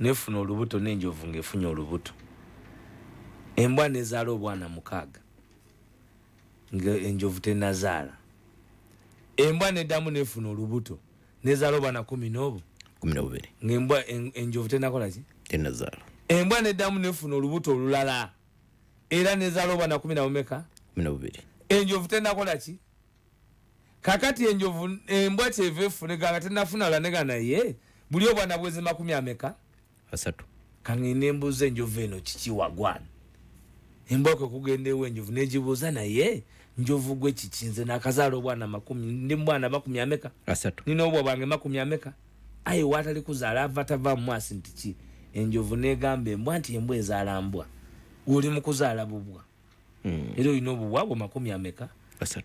nefuna olubuto n'enjovu ng'efunye olubuto. Embwa nezaala obwana 6 ng'enjovu tenazaala. Embwa neddamu nefuna olubuto nezaala obwana 12 ng'embwa enjovu tenakola ki? Tenazaala. Embwa neddamu nefuna olubuto olulala era nezaala obwana 12 enjovu tenakola ki? Kakati enjovu embwa kyeva efuneganga tenafuna olanega naye buli obwana bwezi 3 kangine embuuza enjovu eno kiki wagwana. Embwa kwe kugenda ewa enjovu negibuuza naye njovu gwe kikinze nakazaala obwana 10 ndi mwana 3 nina obwa bwange 10 aye watali kuzaala ava tava mwasi nti ki? Enjovu negamba embwa nti embwa ezaala mbwa oli mu kuzaala bubwa era olina obubwa bwo 10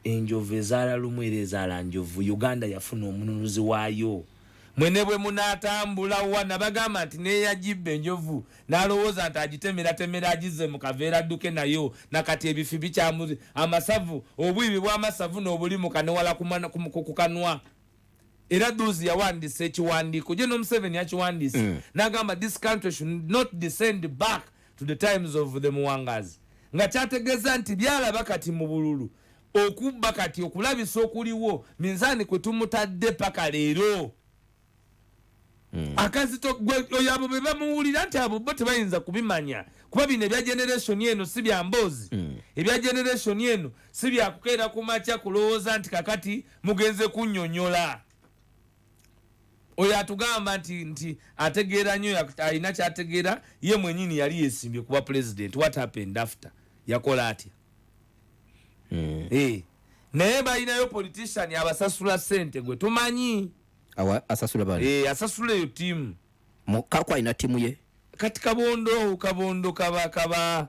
enjovu ezaala lumu era ezaala njovu. Uganda yafuna omununuzi waayo. Mwene bwe munatambula wana bagamba nti neyagibba enjovu n'alowooza nti agitemeraatemera agize mu kaveera adduke nayo nakati ebifi bikyamuzi amasavu obwibi bw'amasavu n'obuli mukanewala ku kanwa. Era duzi yawandisa ekiwandiiko General Museveni yakiwandisa n'agamba this country should not descend back to the times of the Muwangazi nga kyategeeza nti byalaba kati mu bululu okubba kati okulabisa okuliwo minzaani kwe tumutadde paka leero. Akazito oyo abo be bamuwulira nti abo bo tebayinza kubimanya kuba bino ebya generation eno si bya mboozi. Ebya generation eno si bya kukeera ku makya kulowooza nti kakati mugenze kunnyonnyola. Oyo atugamba nti ategeera nnyo alina kyategeera ye mwenyini yali yesimbye kuba president. What happened after? Yakola atya? Naye balinayo politician abasasula ssente gwe tumanyi. Asasula bali. Asasula eyo tiimu. Kako alina tiimu ye. Kati kabondo kaba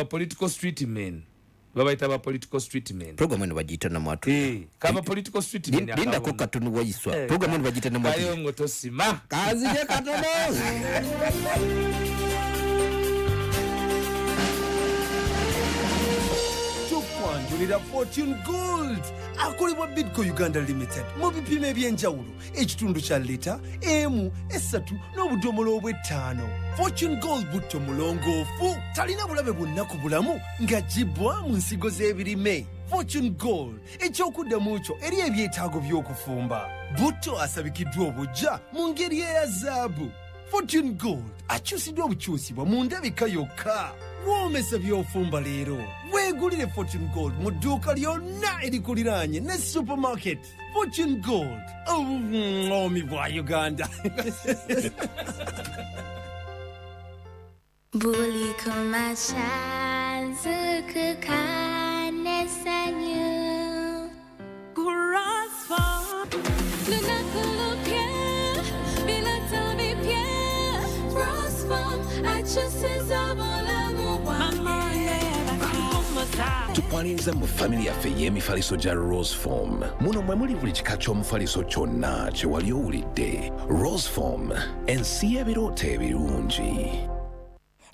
political street men. Babaita ba political street men. Program eno bagiyita NAMWATULIRA. Kaba political street men. Linda ko katunu Waiswa. Program eno bagiyita NAMWATULIRA. Kayo ngoto sima. Kazi je katono. Tupwanjulira Fortune Gold akolebwa Bidco Uganda Limited mu bipimo ebyenjawulo ekitundu kya lita emu 3 n'obudomolo obw'5. Fortune Gold butto mulongoofu talina bulabe bwonna ku bulamu ng'agibwa mu nsigo z'ebirime. Fortune Gold ekyokuddamu kyo eri ebyetaago by'okufumba. Butto asabikiddwa obujja mu ngeri eya zaabu. Fortune Gold akyusiddwa obukyusibwa mu ndabika yokka. Woomesa by'ofumba leero weegulire Fortune Gold mu dduuka lyonna erikuliraanye ne supermarket. Fortune Gold omi bwa Uganda. Buli kumashazukuka sanyu kurasfa lunakulupye bilatabipye rasfa achusizabolamu tukwaniriza mu family yaffe y'emifaliso gya Rose Form. Muno mwe muli buli kika ky'omufaliso kyonna kye wali owulidde. Rose Form, ensi y'ebirooto ebirungi.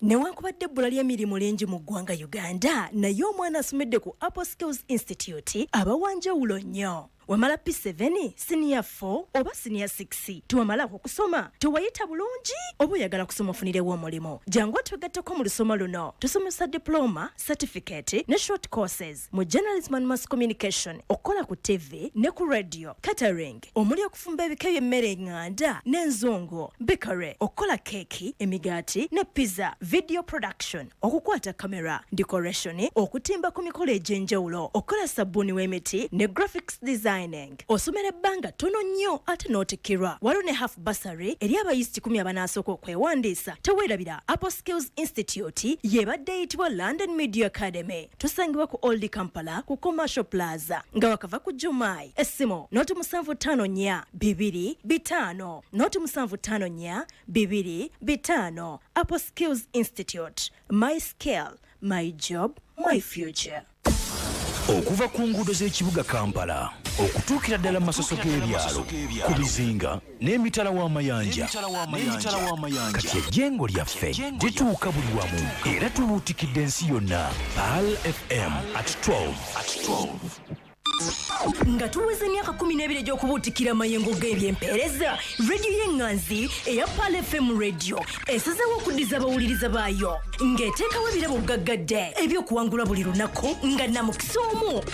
Newankubadde ebbula ly'emirimu lingi mu ggwanga Uganda naye omwana asomedde ku Apple Skills Institute abawanjawulo nnyo. Wamala P7, senior 4 oba senior 6 tuwamalako kusoma tewayita bulungi oba oyagala kusoma ofunirewo omulimu jangu twegatteko mu lusoma luno tusomesa diploma, certificate ne short courses mu journalism and mass communication okola ku TV ne ku radio, catering omuli okufumba ebika by'emmere enganda n'enzongo, bakery okola keki, emigaati ne pizza, video production okukwata camera, decoration okutimba ku mikolo egy'enjawulo okola sabbuuni w'emiti ne graphics design signing. Osomera ebbanga tono nnyo ate n'otikirwa. Waliwo ne half bursary eri abayisiti 10 abanasooka okwewandiisa. Teweerabira Apple Skills Institute yebadde eyitibwa London Media Academy. Tusangibwa ku Old Kampala ku Commercial Plaza. Nga wakava ku Jumai. Essimo noti 754 225 noti 754 225. Apple Skills Institute. My skill, my job, my future. Okuva ku nguudo z'ekibuga Kampala okutuukira ddala mu masoso g'ebyalo ku bizinga n'emitala w'amayanja kati ejjengo lyaffe lituuka buli wamu era tubuutikidde ensi yonna. PAL FM at 12. Nga tuweze emyaka 12 egy'okubuutikira mayengo g'ebyempeereza, radio y'enganzi eya PAL FM radio esazeewo okuddiza abawuliriza baayo ng'eteekawo ebirabo gaggadde eby'okuwangula buli lunaku nga namukisa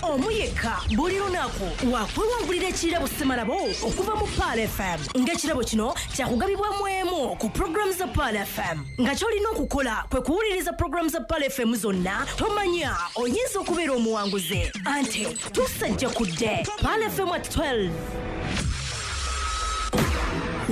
omu yekka buli lunaku wakwewangulira ekirabo ssemalabo okuva mu PAL FM ng'ekirabo kino kyakugabibwamu emu ku programu za PAL FM nga ky'olina okukola kwe kuwuliriza programu za PAL FM zonna. Tomanya oyinza okubeera omuwanguzi ante tusajja kudde PAL FM at 12.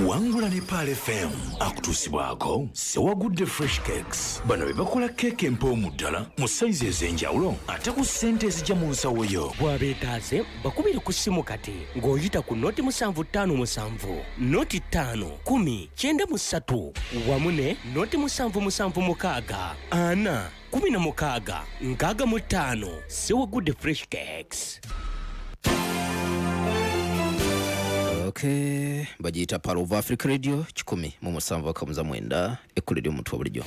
Wangula ne PAL FM akutuusibwako Sewagudde Fresh Cakes. Bano be bakola keeke empoomu ddala mu sayizi ez'enjawulo ate ku ssente ezijja mu nsawo yo. bw'abeetaaze bakubire ku ssimu kati ng'oyita ku noti 757 noti 5 10 93 wamu ne noti 776 ana 16 65 Sewagudde Fresh Cakes. Okay, bagiyita PAL of Africa Radio 107.9 ekkulu ly'omuntu wa bulijjo.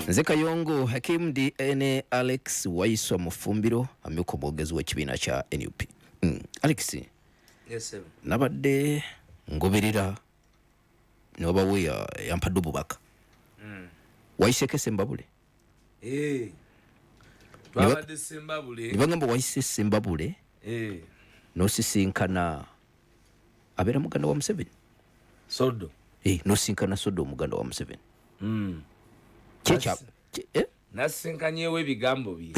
Nze Kayongo Hakim DNA Alex Waiswa Mufumbiro amyuka omwogezi w'ekibiina kya NUP. Alex, Yes, sir. nabadde ngoberera nobawe yampadde obubaka. Wayiseko Sembabule? Twabadde Sembabule. Nibagamba wayise Sembabule n'osisinkana abeera muganda wa Museveni. Sodo. N'osinkana Sodo omuganda wa Museveni. Nasinkanyewo ebigambo bye.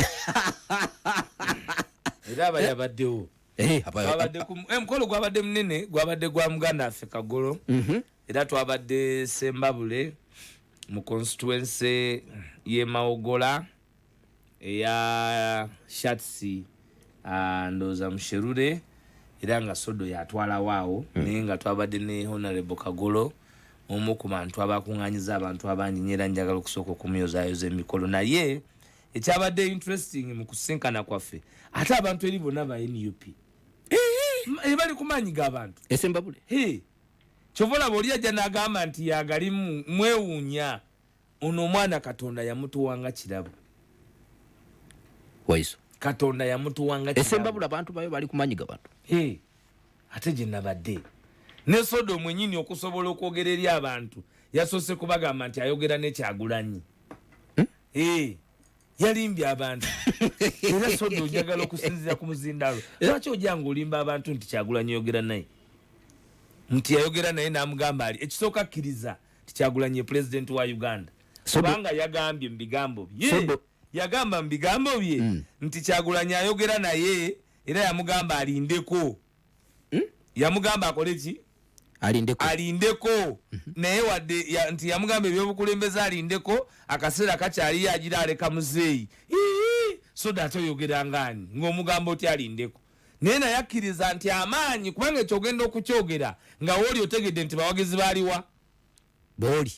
Era abayabaddewo. Emukolo gwabadde munene gwabadde gwa muganda affe Kagolo. Era twabadde Sembabule mu constituency y'e Mawogola eya Shatsi ndowooza Musherure. Era nga Sodo yatwala waawo naye nga twabadde ne Honorable Kagolo omu ku bantu abakungaanyiza abantu abangi nyera njagala okusooka okumuyozaayoza emikolo naye ekyabadde interesting mu kusinkana kwaffe ate abantu eri bonna ba NUP bali kumaanyiga abantu Sembabule kyova olaba oli ajja n'agamba nti yagalimu mwewuunya ono omwana Katonda yamutuwanga kirabo. Waiso Katonda yamutuwanga kirabo. Sembabule abantu bayo bali kumanyiga abantu. Ate gye nabadde ne Sodo mwenyini okusobola okwogera eri abantu yasoose kubagamba nti ayogera n'Ekyagulanyi. Yalimbye abantu. Era Sodo njagala okusinzira ku muzindalo. Lwaki ojanga olimba abantu nti Kyagulanyi yogera naye? Nti yayogera naye n'amugamba ali ekisooka akkiriza nti Kyagulanyi ye president wa Uganda. Kubanga yagambye mu bigambo bye. Yagamba mu bigambo bye nti Kyagulanyi ayogera naye era yamugamba alindeko. Yamugamba akole ki? Alindeko. Naye wadde nti yamugamba ebyobukulembeze alindeko akaseera kakyali yagira aleka muzeeyi. Soda atoyogera ngani ng'omugamba oti alindeko. Naye naye akkiriza nti amaanyi kubanga ekyogenda okukyogera nga wooli otegedde nti bawagizi baaliwa? Booli.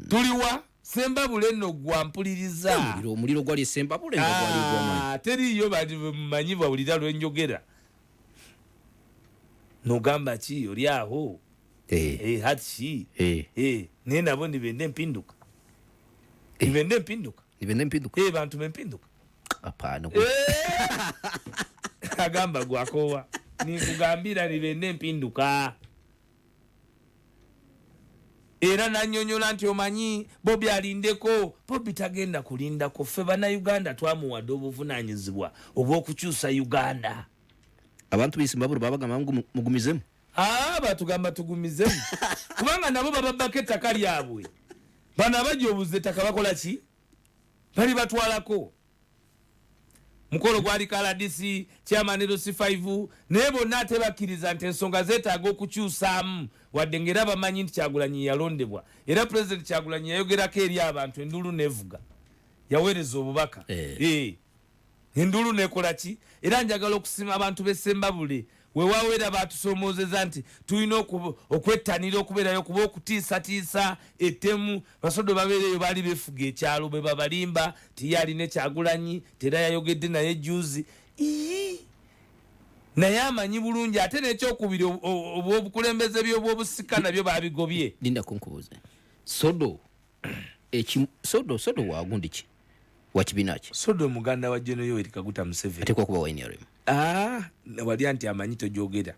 Tuliwa? Sembabule nno gwampuliriza. Omuliro gwali Sembabule nga gwali gw'amaanyi. Teriyo bamanyi bawulira lwenjogera. Nogamba ki oli aho? Hati naye nabo nibende mpinduka. Nibende mpinduka. Bantu bempinduka. Apana. Agamba gwakowa. Nikugambira nibende mpinduka. Era nanyonyola nti omanyi Bobi alindeko. Bobi tagenda kulindako. Ffe bannayuganda twamuwadde obuvunaanyizibwa obw'okukyusa Uganda. Abantu b'Sembabule babagamba mugumizemu. Batugamba tugumizemu. Kubanga nabo bababako ettaka lyabwe. Bano abajja obuze ettaka bakola ki? Bali batwalako. mukolo gwali kala DC chairman LC5 naye bonna ate bakkiriza nti ensonga zeetaaga okukyusaamu wadde ngera bamanyi nti Kyagulanyi yalondebwa era president Kyagulanyi yayogerako eri abantu endulu nevuga yaweereza obubaka endulu nekola ki era njagala okusima abantu b'Essembabule wewawera batusomoozeza nti tulina okwettanira okubeerayo kuba okutiisatiisa ettemu basodo babeereyo baali befuga ekyalo bwe babalimba tiyalina Kyagulanyi tera yayogedde naye juzi naye amanyi bulungi ate n'ekyokubiri obwobukulembeze by'obwobusika nabyo babigobye. Linda kunkubuuze sodo wagundi ki wakibiina ki? Sodo muganda wa General Yoweri Kaguta Museveni atekwa kuba wainiremu wali anti amanyi tojogera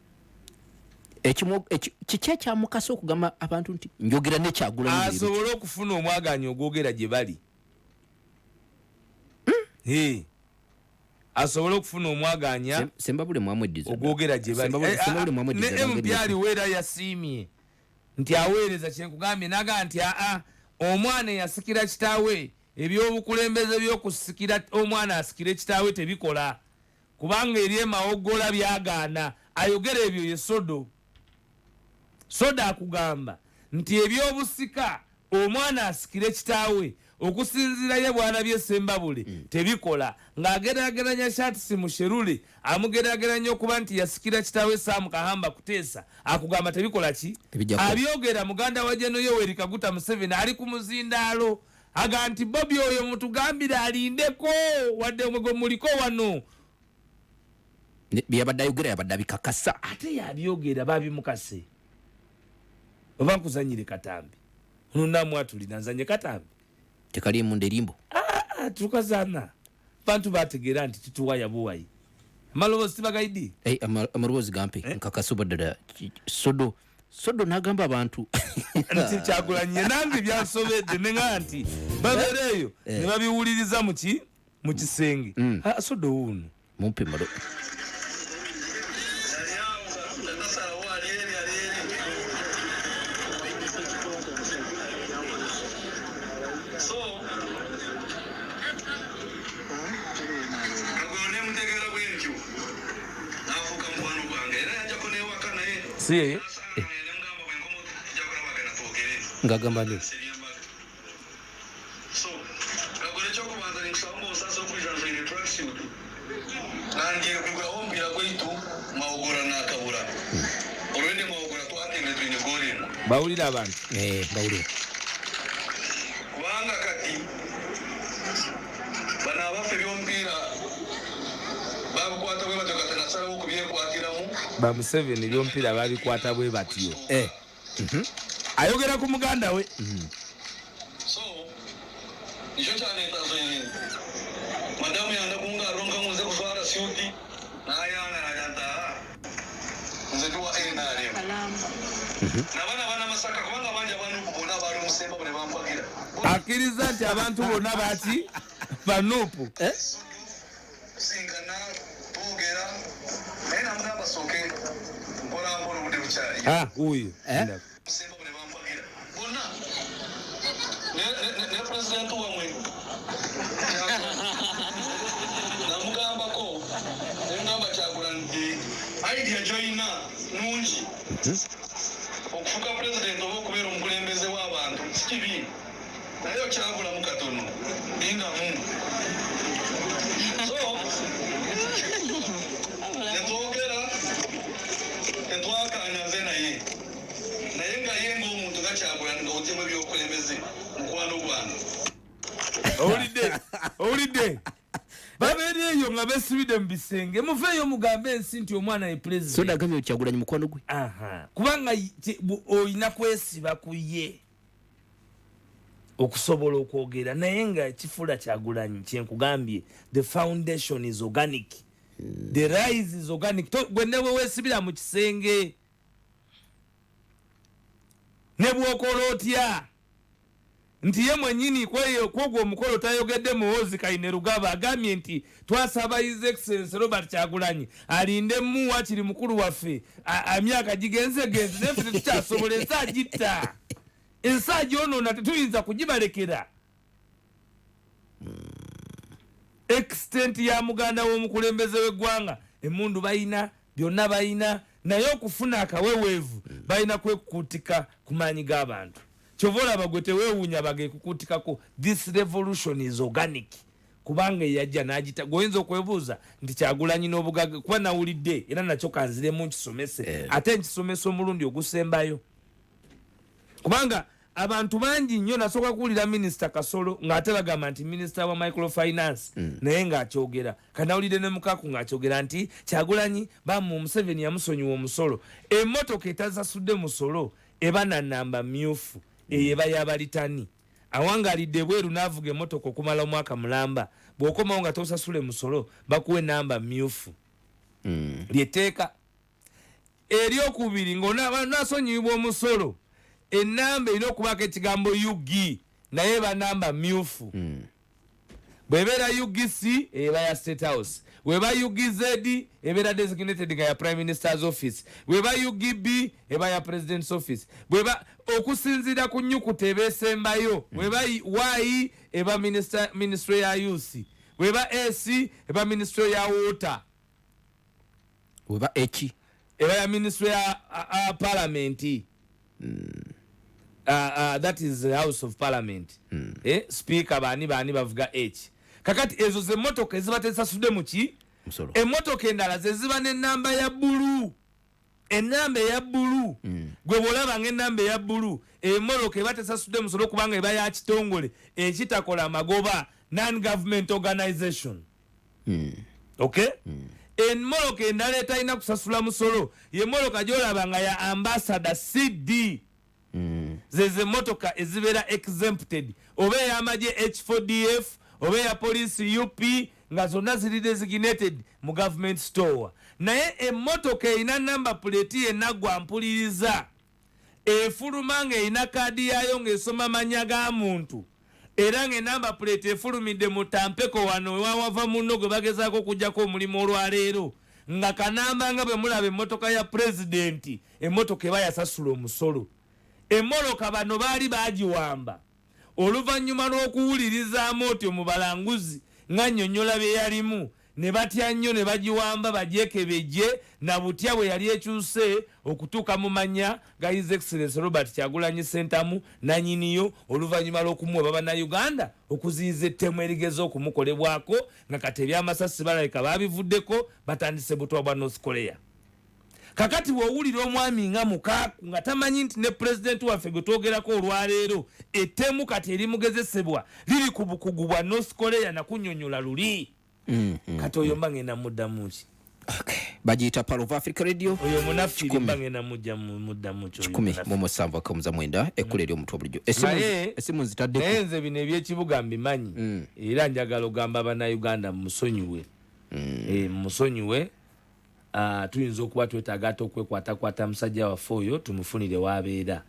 kiki ekyamukasa okugamba abantu nti njogera ne Kyagulanyi asobole okufuna omwaganyi ogwogera gye bali asobole okufuna omwaganya Ssembabule mwamweddiza ogwogera gye bali ne MPR weera yasiimye nti aweereza kyenkugambye naga nti omwana yasikira kitaawe ebyobukulembeze by'okusikira omwana asikire kitaawe tebikola kubanga eri emawogola byagaana ayogera ebyo ye Sodo akugamba nti ebyobusika omwana asikire kitaawe okusinziira ye bwana by'Essembabule tebikola ng'ageraageranya Shatsi Musherule amugeraageranya okuba nti yasikira kitaawe Sam Kahamba Kuteesa akugamba tebikola ki abyogera muganda wa General Yoweri Kaguta Museveni ali ku muzindaalo aga nti Bobi oyo mutugambira alindeko wadde omwego muliko wano byabadde ayogera yabadde abikakasa ate yabyogera babimukase oba nkuzanyire katambi NAMWATULIRA nzanye katambi tekali munde limbo tukazana bantu bategeera nti tutuwa yabuwayi amaloboozi tibagaidi amaloboozi gampe nkakasuba ddala Sodo nagamba abantu nti Kyagulanyi nange byansobedde nenga nti babeereyo ne babiwuliriza mu kisenge Sodo wuno mumpe malo si ngagamba nti bawulira abantu bawulira kubanga kati bano abaffe by'omupiira babikwata bwe batyo kati nasalawo okubyekwatiramu ba Museveni by'omupiira babikwata bwe batyo ayogera ku muganda we so nikyo kyaneetazo nyini madamu yanda kunga aronga nze kutwala syuti n'ayana naganta nze tuwa NRM nabana bana masaka kubanga bangi abantu kubona bali mu Ssembabule bampagira akkiriza nti abantu bonna bati banupu singana twogera naye namugamba sooke mpola mpola obudde bukyali uyo Ssembabule bampagira bonna ne president wamwe namugambako nemugamba Kyagulanyi idea gyoyina nungi okufuka president oba okubeera omukulembeze w'abantu sikibi naye okyabulamu katono lingamu so netwogera tetwakanyaze naye nga ye ng'omuntu nga Kyagulanyi nga otyemu ebyobukulembeze mukwano gwange owulidde babeereyo nga besibidde mu bisenge muveeyo mugambe ensi nti omwana ye president Sodo agambye Kyagulanyi mukwano gwe kubanga olina kwesiba ku ye okusobola okwogera naye nga kifula Kyagulanyi kyenkugambye the foundation is organic the rise is organic gwe newe weesibira mu kisenge ne bwokola otya nti ye mwenyini kwogwo omukolo tayogedde muwozi Kaine Rugaba agambye nti twasaba His Excellency Robert Kyagulanyi alinde muwa kiri mukulu waffe emyaka gigenze neffe tetukyasobola ensi gitta ensi gyonoona tetuyinza kugibalekera extent ya muganda w'omukulembeze w'eggwanga emundu bayina byonna bayina naye okufuna akaweweevu balina kwekukutika ku maanyi g'abantu kyova olaba gwe teweewuunya bagekukutikako. This revolution is organic kubanga yajja n'agita goyinza okwebuuza nti Kyagulanyi n'obugagga kuba nawulidde era nakyo kanziremu nkisomese ate nkisomesa omulundi ogusembayo kubanga abantu bangi nnyo nasooka kuwulira minisita Kasolo ng'ate bagamba nti minisita wa microfinance naye ng'akyogera kanawulidde ne Mukaku ng'akyogera nti Kyagulanyi bamu Museveni yamusonyiwa omusolo emmotoka etazasudde musolo eba na namba myufu eyo eba y'abalitani awangalidde bweru n'avuga emmotoka okumala omwaka mulamba bw'okomawo nga tosasule musolo bakuwa enamba myufu lyetteeka eryokubiri ng'onaasonyiyibwa omusolo enamba erina okubaako ekigambo UG naye eba namba myufu bw'ebeera UGC eba ya State House weba UGZ ebeera designated nga ya Prime Minister's Office weba UGB eba ya President's Office weba okusinziira ku nnyukuta ebeesembayo weba Y eba Ministry ya Youth weba AC eba Ministry ya Water weba H eba ya Ministry ya Parliament that is the House of Parliament Speaker bani bavuga H kakati ezo ze motoka eziba tesasudde muki emmotoka endala ze ziba n'ennamba ya bbulu ennamba eya bbulu gwe bw'olaba ng'ennamba eya bbulu emmotoka eba tesasudde musolo kubanga eba ya kitongole ekitakola magoba non-government organization okay emmotoka endala etalina kusasula musolo yemmotoka gy'olaba nga ya ambassador CD ze emmotoka ezibeera exempted oba ey'amagye H4DF oba ya police UP nga zonna ziri designated mu government store naye emmotoka erina number plate yenna mpuliriza efuluma ng'erina kaadi yaayo ng'esoma manya ga muntu era ng'enamba plate efulumidde mu tampeko wano wawava munno gwe bagezaako okuggyako omulimu olwaleero nga kanamba nga bwe mulaba emmotoka ya pulezidenti emmotoka eba yasasula omusolo emmotoka bano baali baagiwamba oluvannyuma lw'okuwulirizaamu otyo mu balanguzi nga nnyonnyola bye yalimu ne batya nnyo ne bagiwamba bagyekebejje na butya bwe yali ekyuse okutuuka mu manya ga His Excellency Robert Kyagulanyi Ssentamu nannyiniyo oluvannyuma lw'okumuweba bannayuganda okuziyiza ettemu erigeza okumukolebwako nga kati ebyamasasi balabika baabivuddeko batandise butwa bwa North Korea. Kakati bw'owulira omwami nga Mukaku nga tamanyi nti ne pulezidenti waffe gwe twogerako olwaleero ettemu kati erimugezesebwa liri ku bukugu bwa North Korea nakunnyonnyola luli kati oyo mba ngenda muddamu ki bagiyita Palo of Africa Radio oyo munafiri mba ngenda muddamu kyo 10:79 ekkula eri omutwe bulijjo esimu nzitaddeko naye nze bino ebyekibuga mbimanyi era njagala ogamba bannayuganda musonyiwe musonyiwe tuyinza okuba twetaaga ate okwekwatakwata musajja waffe oyo tumufunire waabeera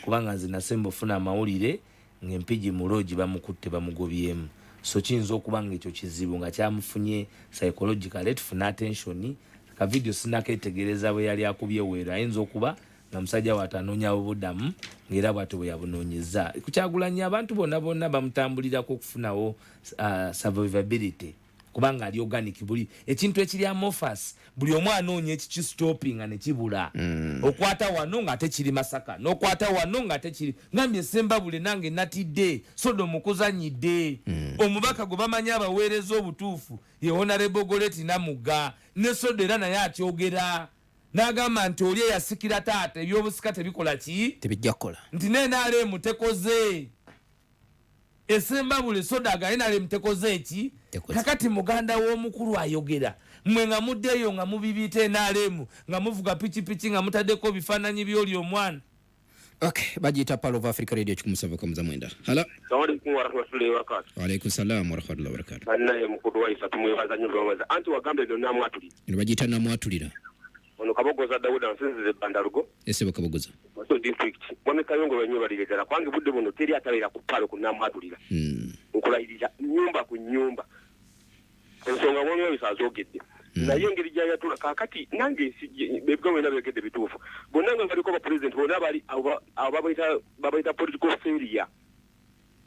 kubanga nze nasemba ofuna amawulire ng'empigi mu loogi bamukutte bamugobyemu so kiyinza okuba nga ekyo kizibu nga kyamufunye psychological tufune attention ka video sinaketegereza bwe yali akubye weero ayinza okuba nga musajja watanoonya obuddamu ng'era bw'ate bwe yabunoonyeza ku Kyagulanyi abantu bonna bonna bamutambulirako okufunawo survivability kubanga ali organic buli ekintu ekiri amorphous buli omu anoonya ekikistoping ne kibula okwata wano nga tekiri Masaka n'okwata wano nga tekiri ngambye Sembabule nange natidde sodo mukuzanyidde omubaka gwe bamanyi abaweereza obutuufu ye Honorable Goleti Namuga ne sodo era naye akyogera n'agamba nti oli eyasikira taata ebyobusika tebikola ki tebijja kukola nti nenaale mutekoze Sembabule soda againale mutekoze eki kakati muganda w'omukulu ayogera mmwe nga muddeyo nga mubibiita enaalemu nga muvuga pikipiki nga mutaddeko bifaananyi by'oli omwana bagiyita Palo of Africa Radio 17:9 hala Assalamualaikum warahmatullahi wabarakatuh. Waalaikum salaam warahmatullahi wabarakatuh. Naye mukulu Waiswa tumwebaza nnyo lwawaza anti wagambe byo NAMWATULIRA bagiyita NAMWATULIRA ono Kabogoza Dawuda nsinzize Bandarugo ese Kabogoza so district mwame Kayongo wenyewe baliregera kwange budde buno teri atabira ku Palo ku NAMWATULIRA nkulayirira nyumba ku nyumba ensonga mwame bisazogedde naye engeri gyayatula kakati nange bebga wena begedde bituufu bonna nga baliko ba president bonna bali ababaita political failure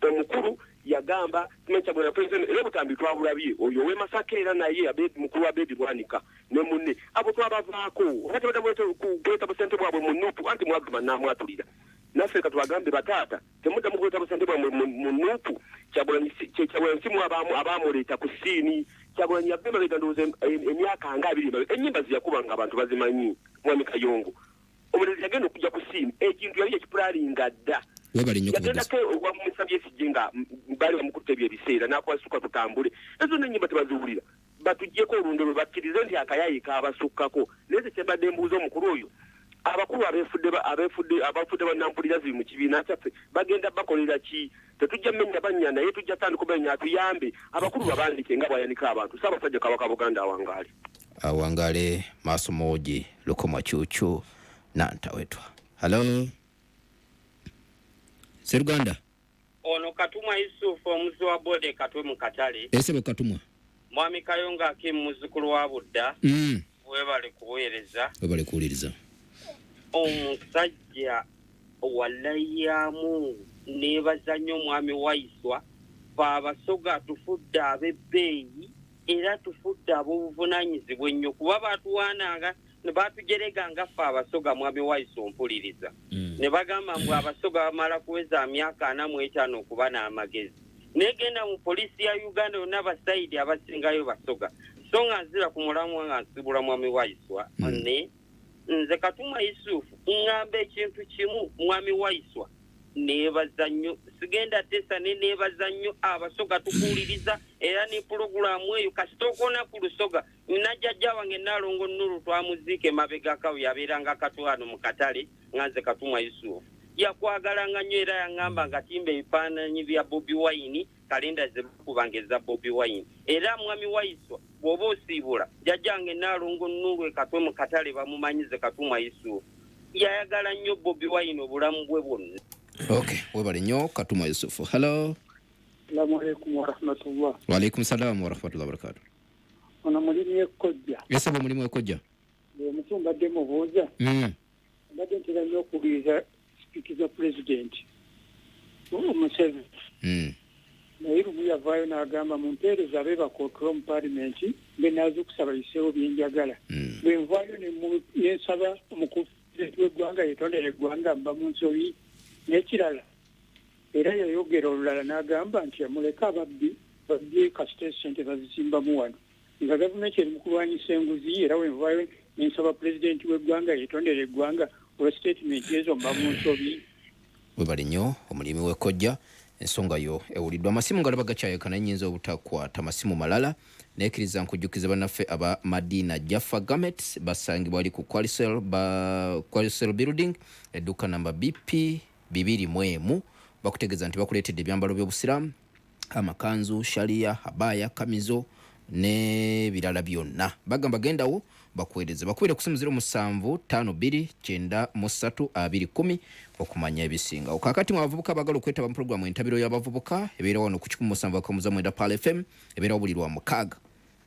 omukulu yagamba tumekyagula president era butambi twabulabye oyo we Masaka era naye abedi mukulu wa bedi bwanika ne munne abo twabavaako ate badamwete kukweta busente bwabwe mu nupu anti mwaguma NAMWATULIRA naffe katwagambe bataata temudda mu kukweta busente bwabwe mu nupu Kyagulanyi simu abamuleeta ku siini Kyagulanyi yagamba bega ndowooza emyaka nga 2 ennyimba ziyakuba nga abantu bazimanyi Mwami Kayongo omulezi yagenda okujja ku siini ekintu yali ekipulalinga dda yagendako wamusabye esijjenga bali bamukutte ebyo ebiseera n'akwasuka tutambule ezo n'ennyimba tebaziwulira batuggyeko olundo lwe bakkirize nti akayayi kaabasukkako naye tekyabadde embuuza omukulu oyo abakulu abafudde bannampulira ziri mu kibiina kyaffe bagenda bakolera ki tetujja mmenya bannya naye tujja tandika omenya atuyambe abakulu babandike nga bwayanika abantu Ssaabasajja Kabaka Buganda awangaale maaso moogi lukoma kyukyu nantawetwa halo Seruganda ono Katumwa Yusufu omuzi wa bode katwe mu katale esebe Katumwa Mwami Kayonga Akim muzukulu wa Budda webale kuwuliriza omusajja walayamu nebaza nnyo Mwami Waiswa abasoga tufudde ab'ebbeeyi era tufudde ab'obuvunanyizibwa ennyo kuba batuwaananga ne batugerega nga ffe abasoga Mwami Waiswa mpuliriza ne bagamba mbu abasoga bamala kuweza myaka 45 okuba n'amagezi negenda mu polisi ya Uganda yonna abasaidi abasingayo basoga so nga nzira ku mulamwa nga nsibula Mwami Waiswa ne nze Katumwa Yusufu ngamba ekintu kimu Mwami Waiswa nebaza nnyo sigenda tesa nebaza nnyo abasoga tukuwuliriza era ne pulogulaamu eyo kasitokona ku lusoga najjajja wange Nalongo Nuru twamuziike mabega kawo yabeeranga katwano mu katale nga nze Katumwa Yusufu yakwagalanga nnyo era yaŋŋamba nga timba ebifaananyi bya Bobi Wine kalenda ze bakubangeza Bobi Wine era Mwami Waiswa bw'oba osiibula jjajjange Nalongo Nuru katwe mu katale bamumanyize Katumwa Yusufu yayagala nnyo Bobi Wine obulamu bwe bwonna. Okay, webale nnyo Katumwa Yusufu. Hello. Assalamu alaikum wa rahmatullah. Wa alaikum salam wa rahmatullahi wa barakatuh. Ono mulimu ekojja. Yesaba mulimu ekojja. Mufumbiro buuza. Mbadde ntera nnyo okuwuliriza sipiiki za pulezidenti Museveni. Naye lumu yavaayo n'agamba mumpeereza abe bakootula mu paalimenti mbe naaza okusaba biseewo byenjagala. Bwe nvaayo ne nsaba omukulu w'eggwanga yetondera eggwanga mba mu nsobi n'ekirala era yayogera olulala n'agamba nti amuleka ababbi babbye kasite sente bazisimbamu wano nga gavumenti eri mu kulwanyisa enguzi era wenvaayo n'ensaba pulezidenti w'eggwanga yetondera eggwanga olwa sitatimenti ezo mba mu nsobi. Webali nnyo omulimi w'ekojja ensonga yo ewuliddwa amasimu nga laba gakyayekana nnyinza obutakwata amasimu malala nekkiriza nkujjukiza bannaffe aba Madina Jaffa Gamet basangibwa ali ku Qualisel Building edduuka namba BP 2 bakutegeeza nti bakuleetedde ebyambalo by'obusiraamu amakanzu sharia habaya kamizo n'ebirala byonna bagamba gendawo bakuweereze bakubire ku simu 0752932010 okumanya ebisinga kakati mu abavubuka bagala okwetaba mu programu entabiro y'abavubuka ebeera wano ku 107.7 Pal FM ebeera obulirwa mukaaga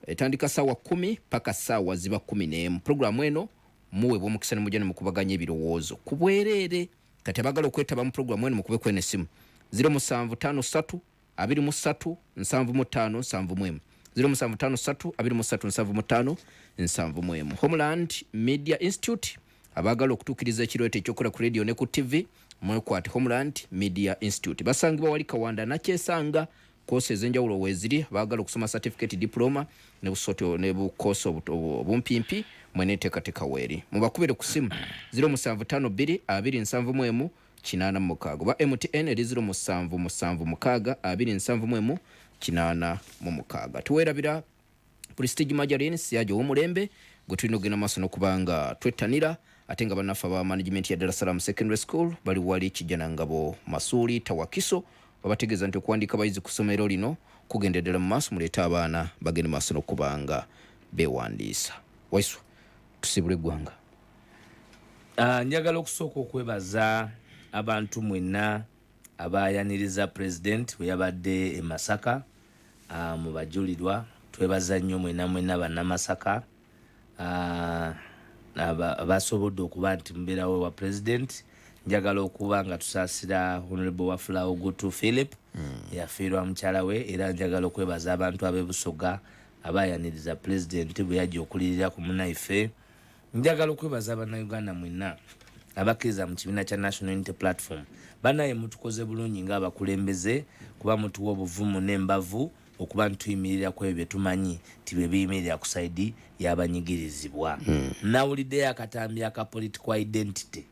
etandika saawa 10 paka saawa ziba 11 programu eno muwe bw'omukisa ne mujja ne mukubaganya ebirowoozo ku bwereere kati abagala okwetaba mu programu eno mukube kwene simu 0753237575 0753237575 Homeland Media Institute abagala okutuukiriza ekirwete ekyokola ku radio ne ku TV mwekwate Homeland Media Institute basangibwa wali Kawanda nakyesanga koose ezenjawulo weeziri abagala okusoma certificate diploma ne busoto ne bukoso obumpimpi mweneteekateeka weeri mubakubire ku simu 075227 kinana mukago ba MTN eri 0776 kinana mukaga tuwerabira Prestige Margarine siyajo w'omulembe gutulina ogenda maaso n'okubanga twettanira ate nga bannafa ba management ya Dar es Salaam Secondary School bali wali kijana ngabo Masuli Tawakiso babategeeza nti okuwandiika bayizi ku ssomero lino kugendeddera mu maaso muleeta abaana bagende maaso n'okubanga beewandiisa. Waiswa tusibule eggwanga. Njagala okusooka okwebaza abantu mwenna abayaniriza president bwe yabadde e Masaka mu bajulirwa twebaza nnyo mwenna bannamasaka abasobodde okuba nti mubeerawo wa president njagala okuba nga tusaasira honorable Wafula Ogutu Philip yafiirwa mukyala we era njagala okwebaza abantu ab'ebusoga abayaniriza pulezidenti bwe yajja okulirira ku munaife. Njagala okwebaza bannayuganda mwenna abakkiriza mu kibiina kya National Unity Platform. Banaye mutukoze bulungi ng'abakulembeze kuba mutuwa obuvumu n'embavu okuba ntuyimirira ku ebyo bye tumanyi ti bye biyimirira ku saidi y'abanyigirizibwa. Nawuliddeyo akatambi aka political identity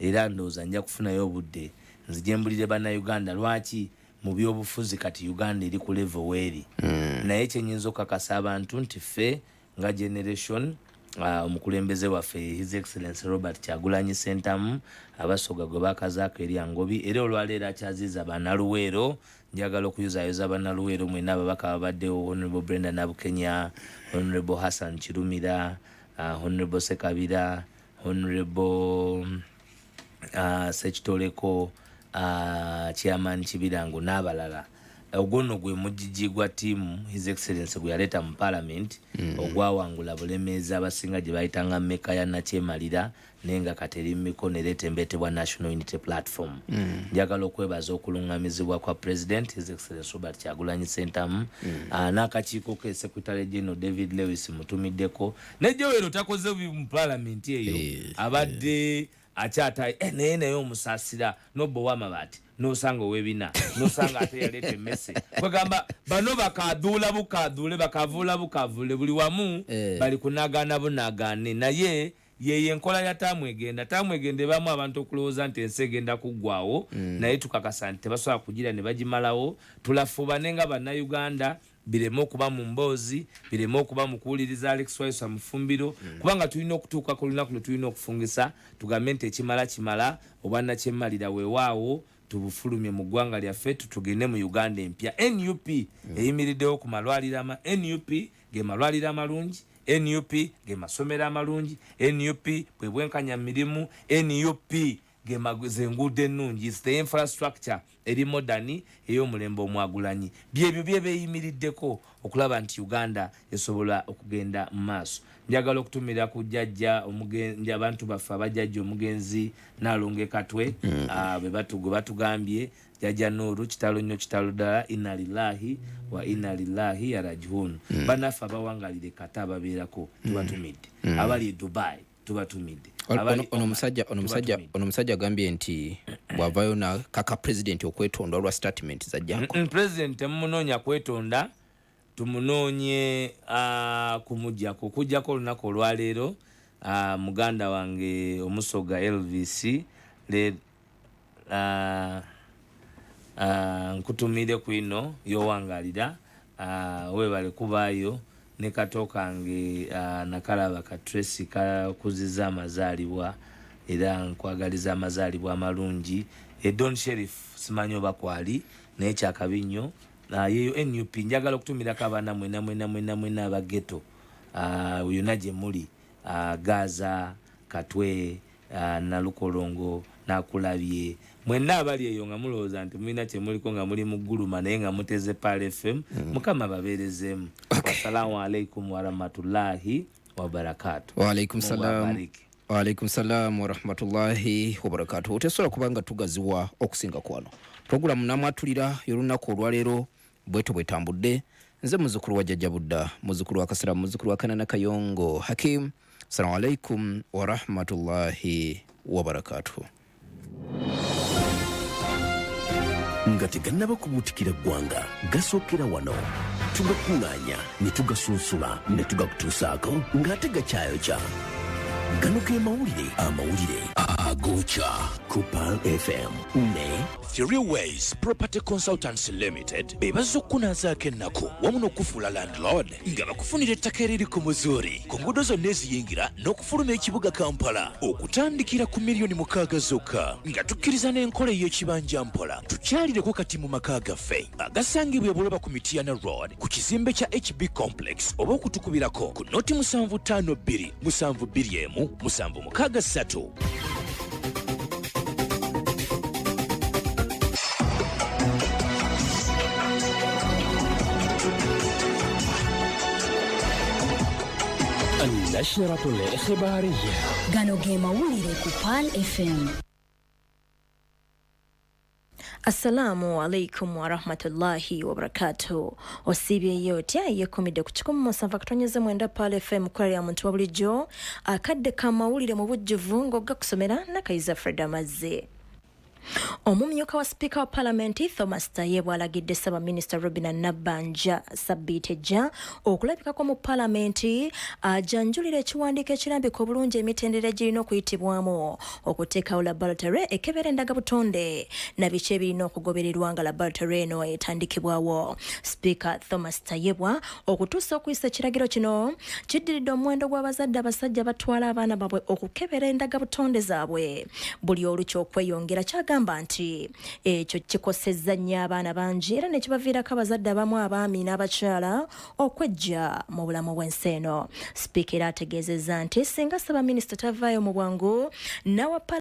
era ndowooza nja kufunayo obudde nzije mbulire bannayuganda lwaki mu byobufuzi kati Uganda eri ku level weeri. Naye kyenyinza okukakasa abantu nti ffe nga generation omukulembeze waffe His Excellency Robert Kyagulanyi Ssentamu abasoga gwe bakazaako eri Angobi era olwaleero akyaziiza bannaluweero. Njagala okuyuzaayoza bannaluweero mwena ababaka babaddewo Honorable Brenda Nabukenya, Honorable Hassan Kirumira, Honorable Sekabira, Honorable Sekitoleko, Chairman Kibirango n'abalala. Ogwono gwe mujiji gwa tiimu His Excellency gwe yaleeta mu Parliament ogwawangula bulemeezi abasinga gye bayitanga mmeka ya nakyemalira naye nga kateri mu mikono ereeta embeetebwa National Unity Platform. Njagala okwebaza okulungamizibwa kwa President His Excellency Robert Kyagulanyi Ssentamu n'akakiiko ke Secretary General David Lewis mutumiddeko. Nejjowero takoze mu Parliament eyo abadde akyata naye omusaasira n'obbo w'amabaati n'osanga ow'ebina n'osanga ate yaleeta emmese kwegamba bano bakaduula bukaduule bakavuula bukavuule buli wamu bali kunagaana bunagaane naye yeye enkola ya taamwegenda ebamu abantu okulowooza nti ensi egenda kuggwawo naye tukakasa nti tebasobola kugira ne bagimalawo. Tulafuubane nga bannayuganda bireme okuba mu mboozi bireme okuba mu kuwuliriza Alex Waiswa Mufumbiro kubanga tulina okutuuka ku lunaku lwe tulina okufungisa tugambe nti ekimala kimala obwanna kyemmalira weewaawo tubufulumye mu ggwanga lyaffe tugende mu Uganda empya. NUP eyimiriddewo ku malwaliro NUP ge malwaliro amalungi, NUP ge masomero amalungi, NUP bwe bwenkanya mirimu, NUP ge enguudo ennungi. Is the infrastructure eri modani ey'omulembe omwagulanyi byebyo bye beeyimiriddeko okulaba nti Uganda esobola okugenda mu maaso. Njagala okutumira ku jjajja omugenzi abantu baffe abajjajja omugenzi Nalunge Katwe bwe batugambye jjajja Nuuru kitalo nnyo kitalo ddala inna lillahi wa inna lillahi rajiun. Bannaffe abawangalire kata ababeerako tubatumidde abali e Dubai tubatumidde. Ono musajja agambye nti bw'avaayo na kaka president okwetonda olwa statement zajjako. President temumunoonya kwetonda tumunoonye kumujjako okujjako olunaku olwaleero muganda wange omusoga Elvis nkutumire ku ino yowangalira webale kubaayo ne kato kange nakalaba katresi kakuziza amazaalibwa era nkwagaliza amazaalibwa amalungi Don Sheriff simanyi oba kwali naye kyakabinyo yeyo NUP njagala okutumirako abaana mwena abageto yonna gye muli Gaza Katwe Nalukolongo Nakulabye mwenna abali eyo nga mulowooza nti mulina kyemuliko nga muli mu gguluma naye nga muteze Pal FM Mukama babeerezeemu. Wassalamu alaikum warahmatullahi wabarakatuh. Waalaikum salam warahmatullahi wabarakatuh. Tesobola kubanga tugaziwa okusinga kwano puroguramu namwatulira y'olunaku olwaleero bweto bwetambudde. Nze muzukulu wa Jjajja Budda, muzukulu wa Kasira, muzukulu wa Kanana Kayongo Hakim. Assalamu alaikum warahmatullahi wabarakatuh. nga tegannaba kubuutikira ggwanga gasookera wano tugakuŋŋaanya ne tugasunsula ne tugakutuusaako ng'ate gakyayokya. Gano ge mawulire agookya ku Pal FM ne Three Ways Property Consultants Limited bebaza okukunaazaako ennaku wamu n'okufuula landlord nga bakufunira ettaka eriri ku muzuuri ku nguudo zonna eziyingira n'okufuluma ekibuga Kampala okutandikira ku $6,000,000 zokka nga tukkiriza n'enkola ey'ekibanja mpola. Tukyalireko kati mu maka gaffe agasangibwa e Buloba ku Mityana Road ku kizimbe kya HB Complex oba okutukubirako ku noti 752 721 763. النشرة الإخبارية gano ge mawulire ku Pal FM. Assalamu alaikum wa rahmatullahi wa barakatuh. Osibye yote yekomide ku 17.9 Pale FM kwali ya muntu wa bulijjo akadde kamawulire mu bujjuvu ng'ogga kusomera na Kaiza Freda Mazze. Omumyuka wa Speaker wa Parliament Thomas Tayebwa alagidde Ssaabaminisita Robinah Nabbanja Sabbitejja okulabikako mu Parliament ajanjulira ekiwandiiko ekirambika obulungi emitendera girina okuyitibwamu okuteekawo laboratory ekebera endagabutonde na biki ebirina okugobererwa nga laboratory eno etandikibwawo. Speaker Thomas Tayebwa okutuusa okuyisa ekiragiro kino kiddiridde omuwendo gw'abazadde abasajja batwala abaana baabwe okukebera endagabutonde zaabwe buli olukya okweyongera kyagamba nti ekyo kikosezza nnyo abaana bangi era nekibaviirako abazadde abamu abaami n'abakyala okwejja mu bulamu bw'ensi eno. Speaker ategeezezza nti singa Ssaabaminisita tavaayo mu bwangu nawa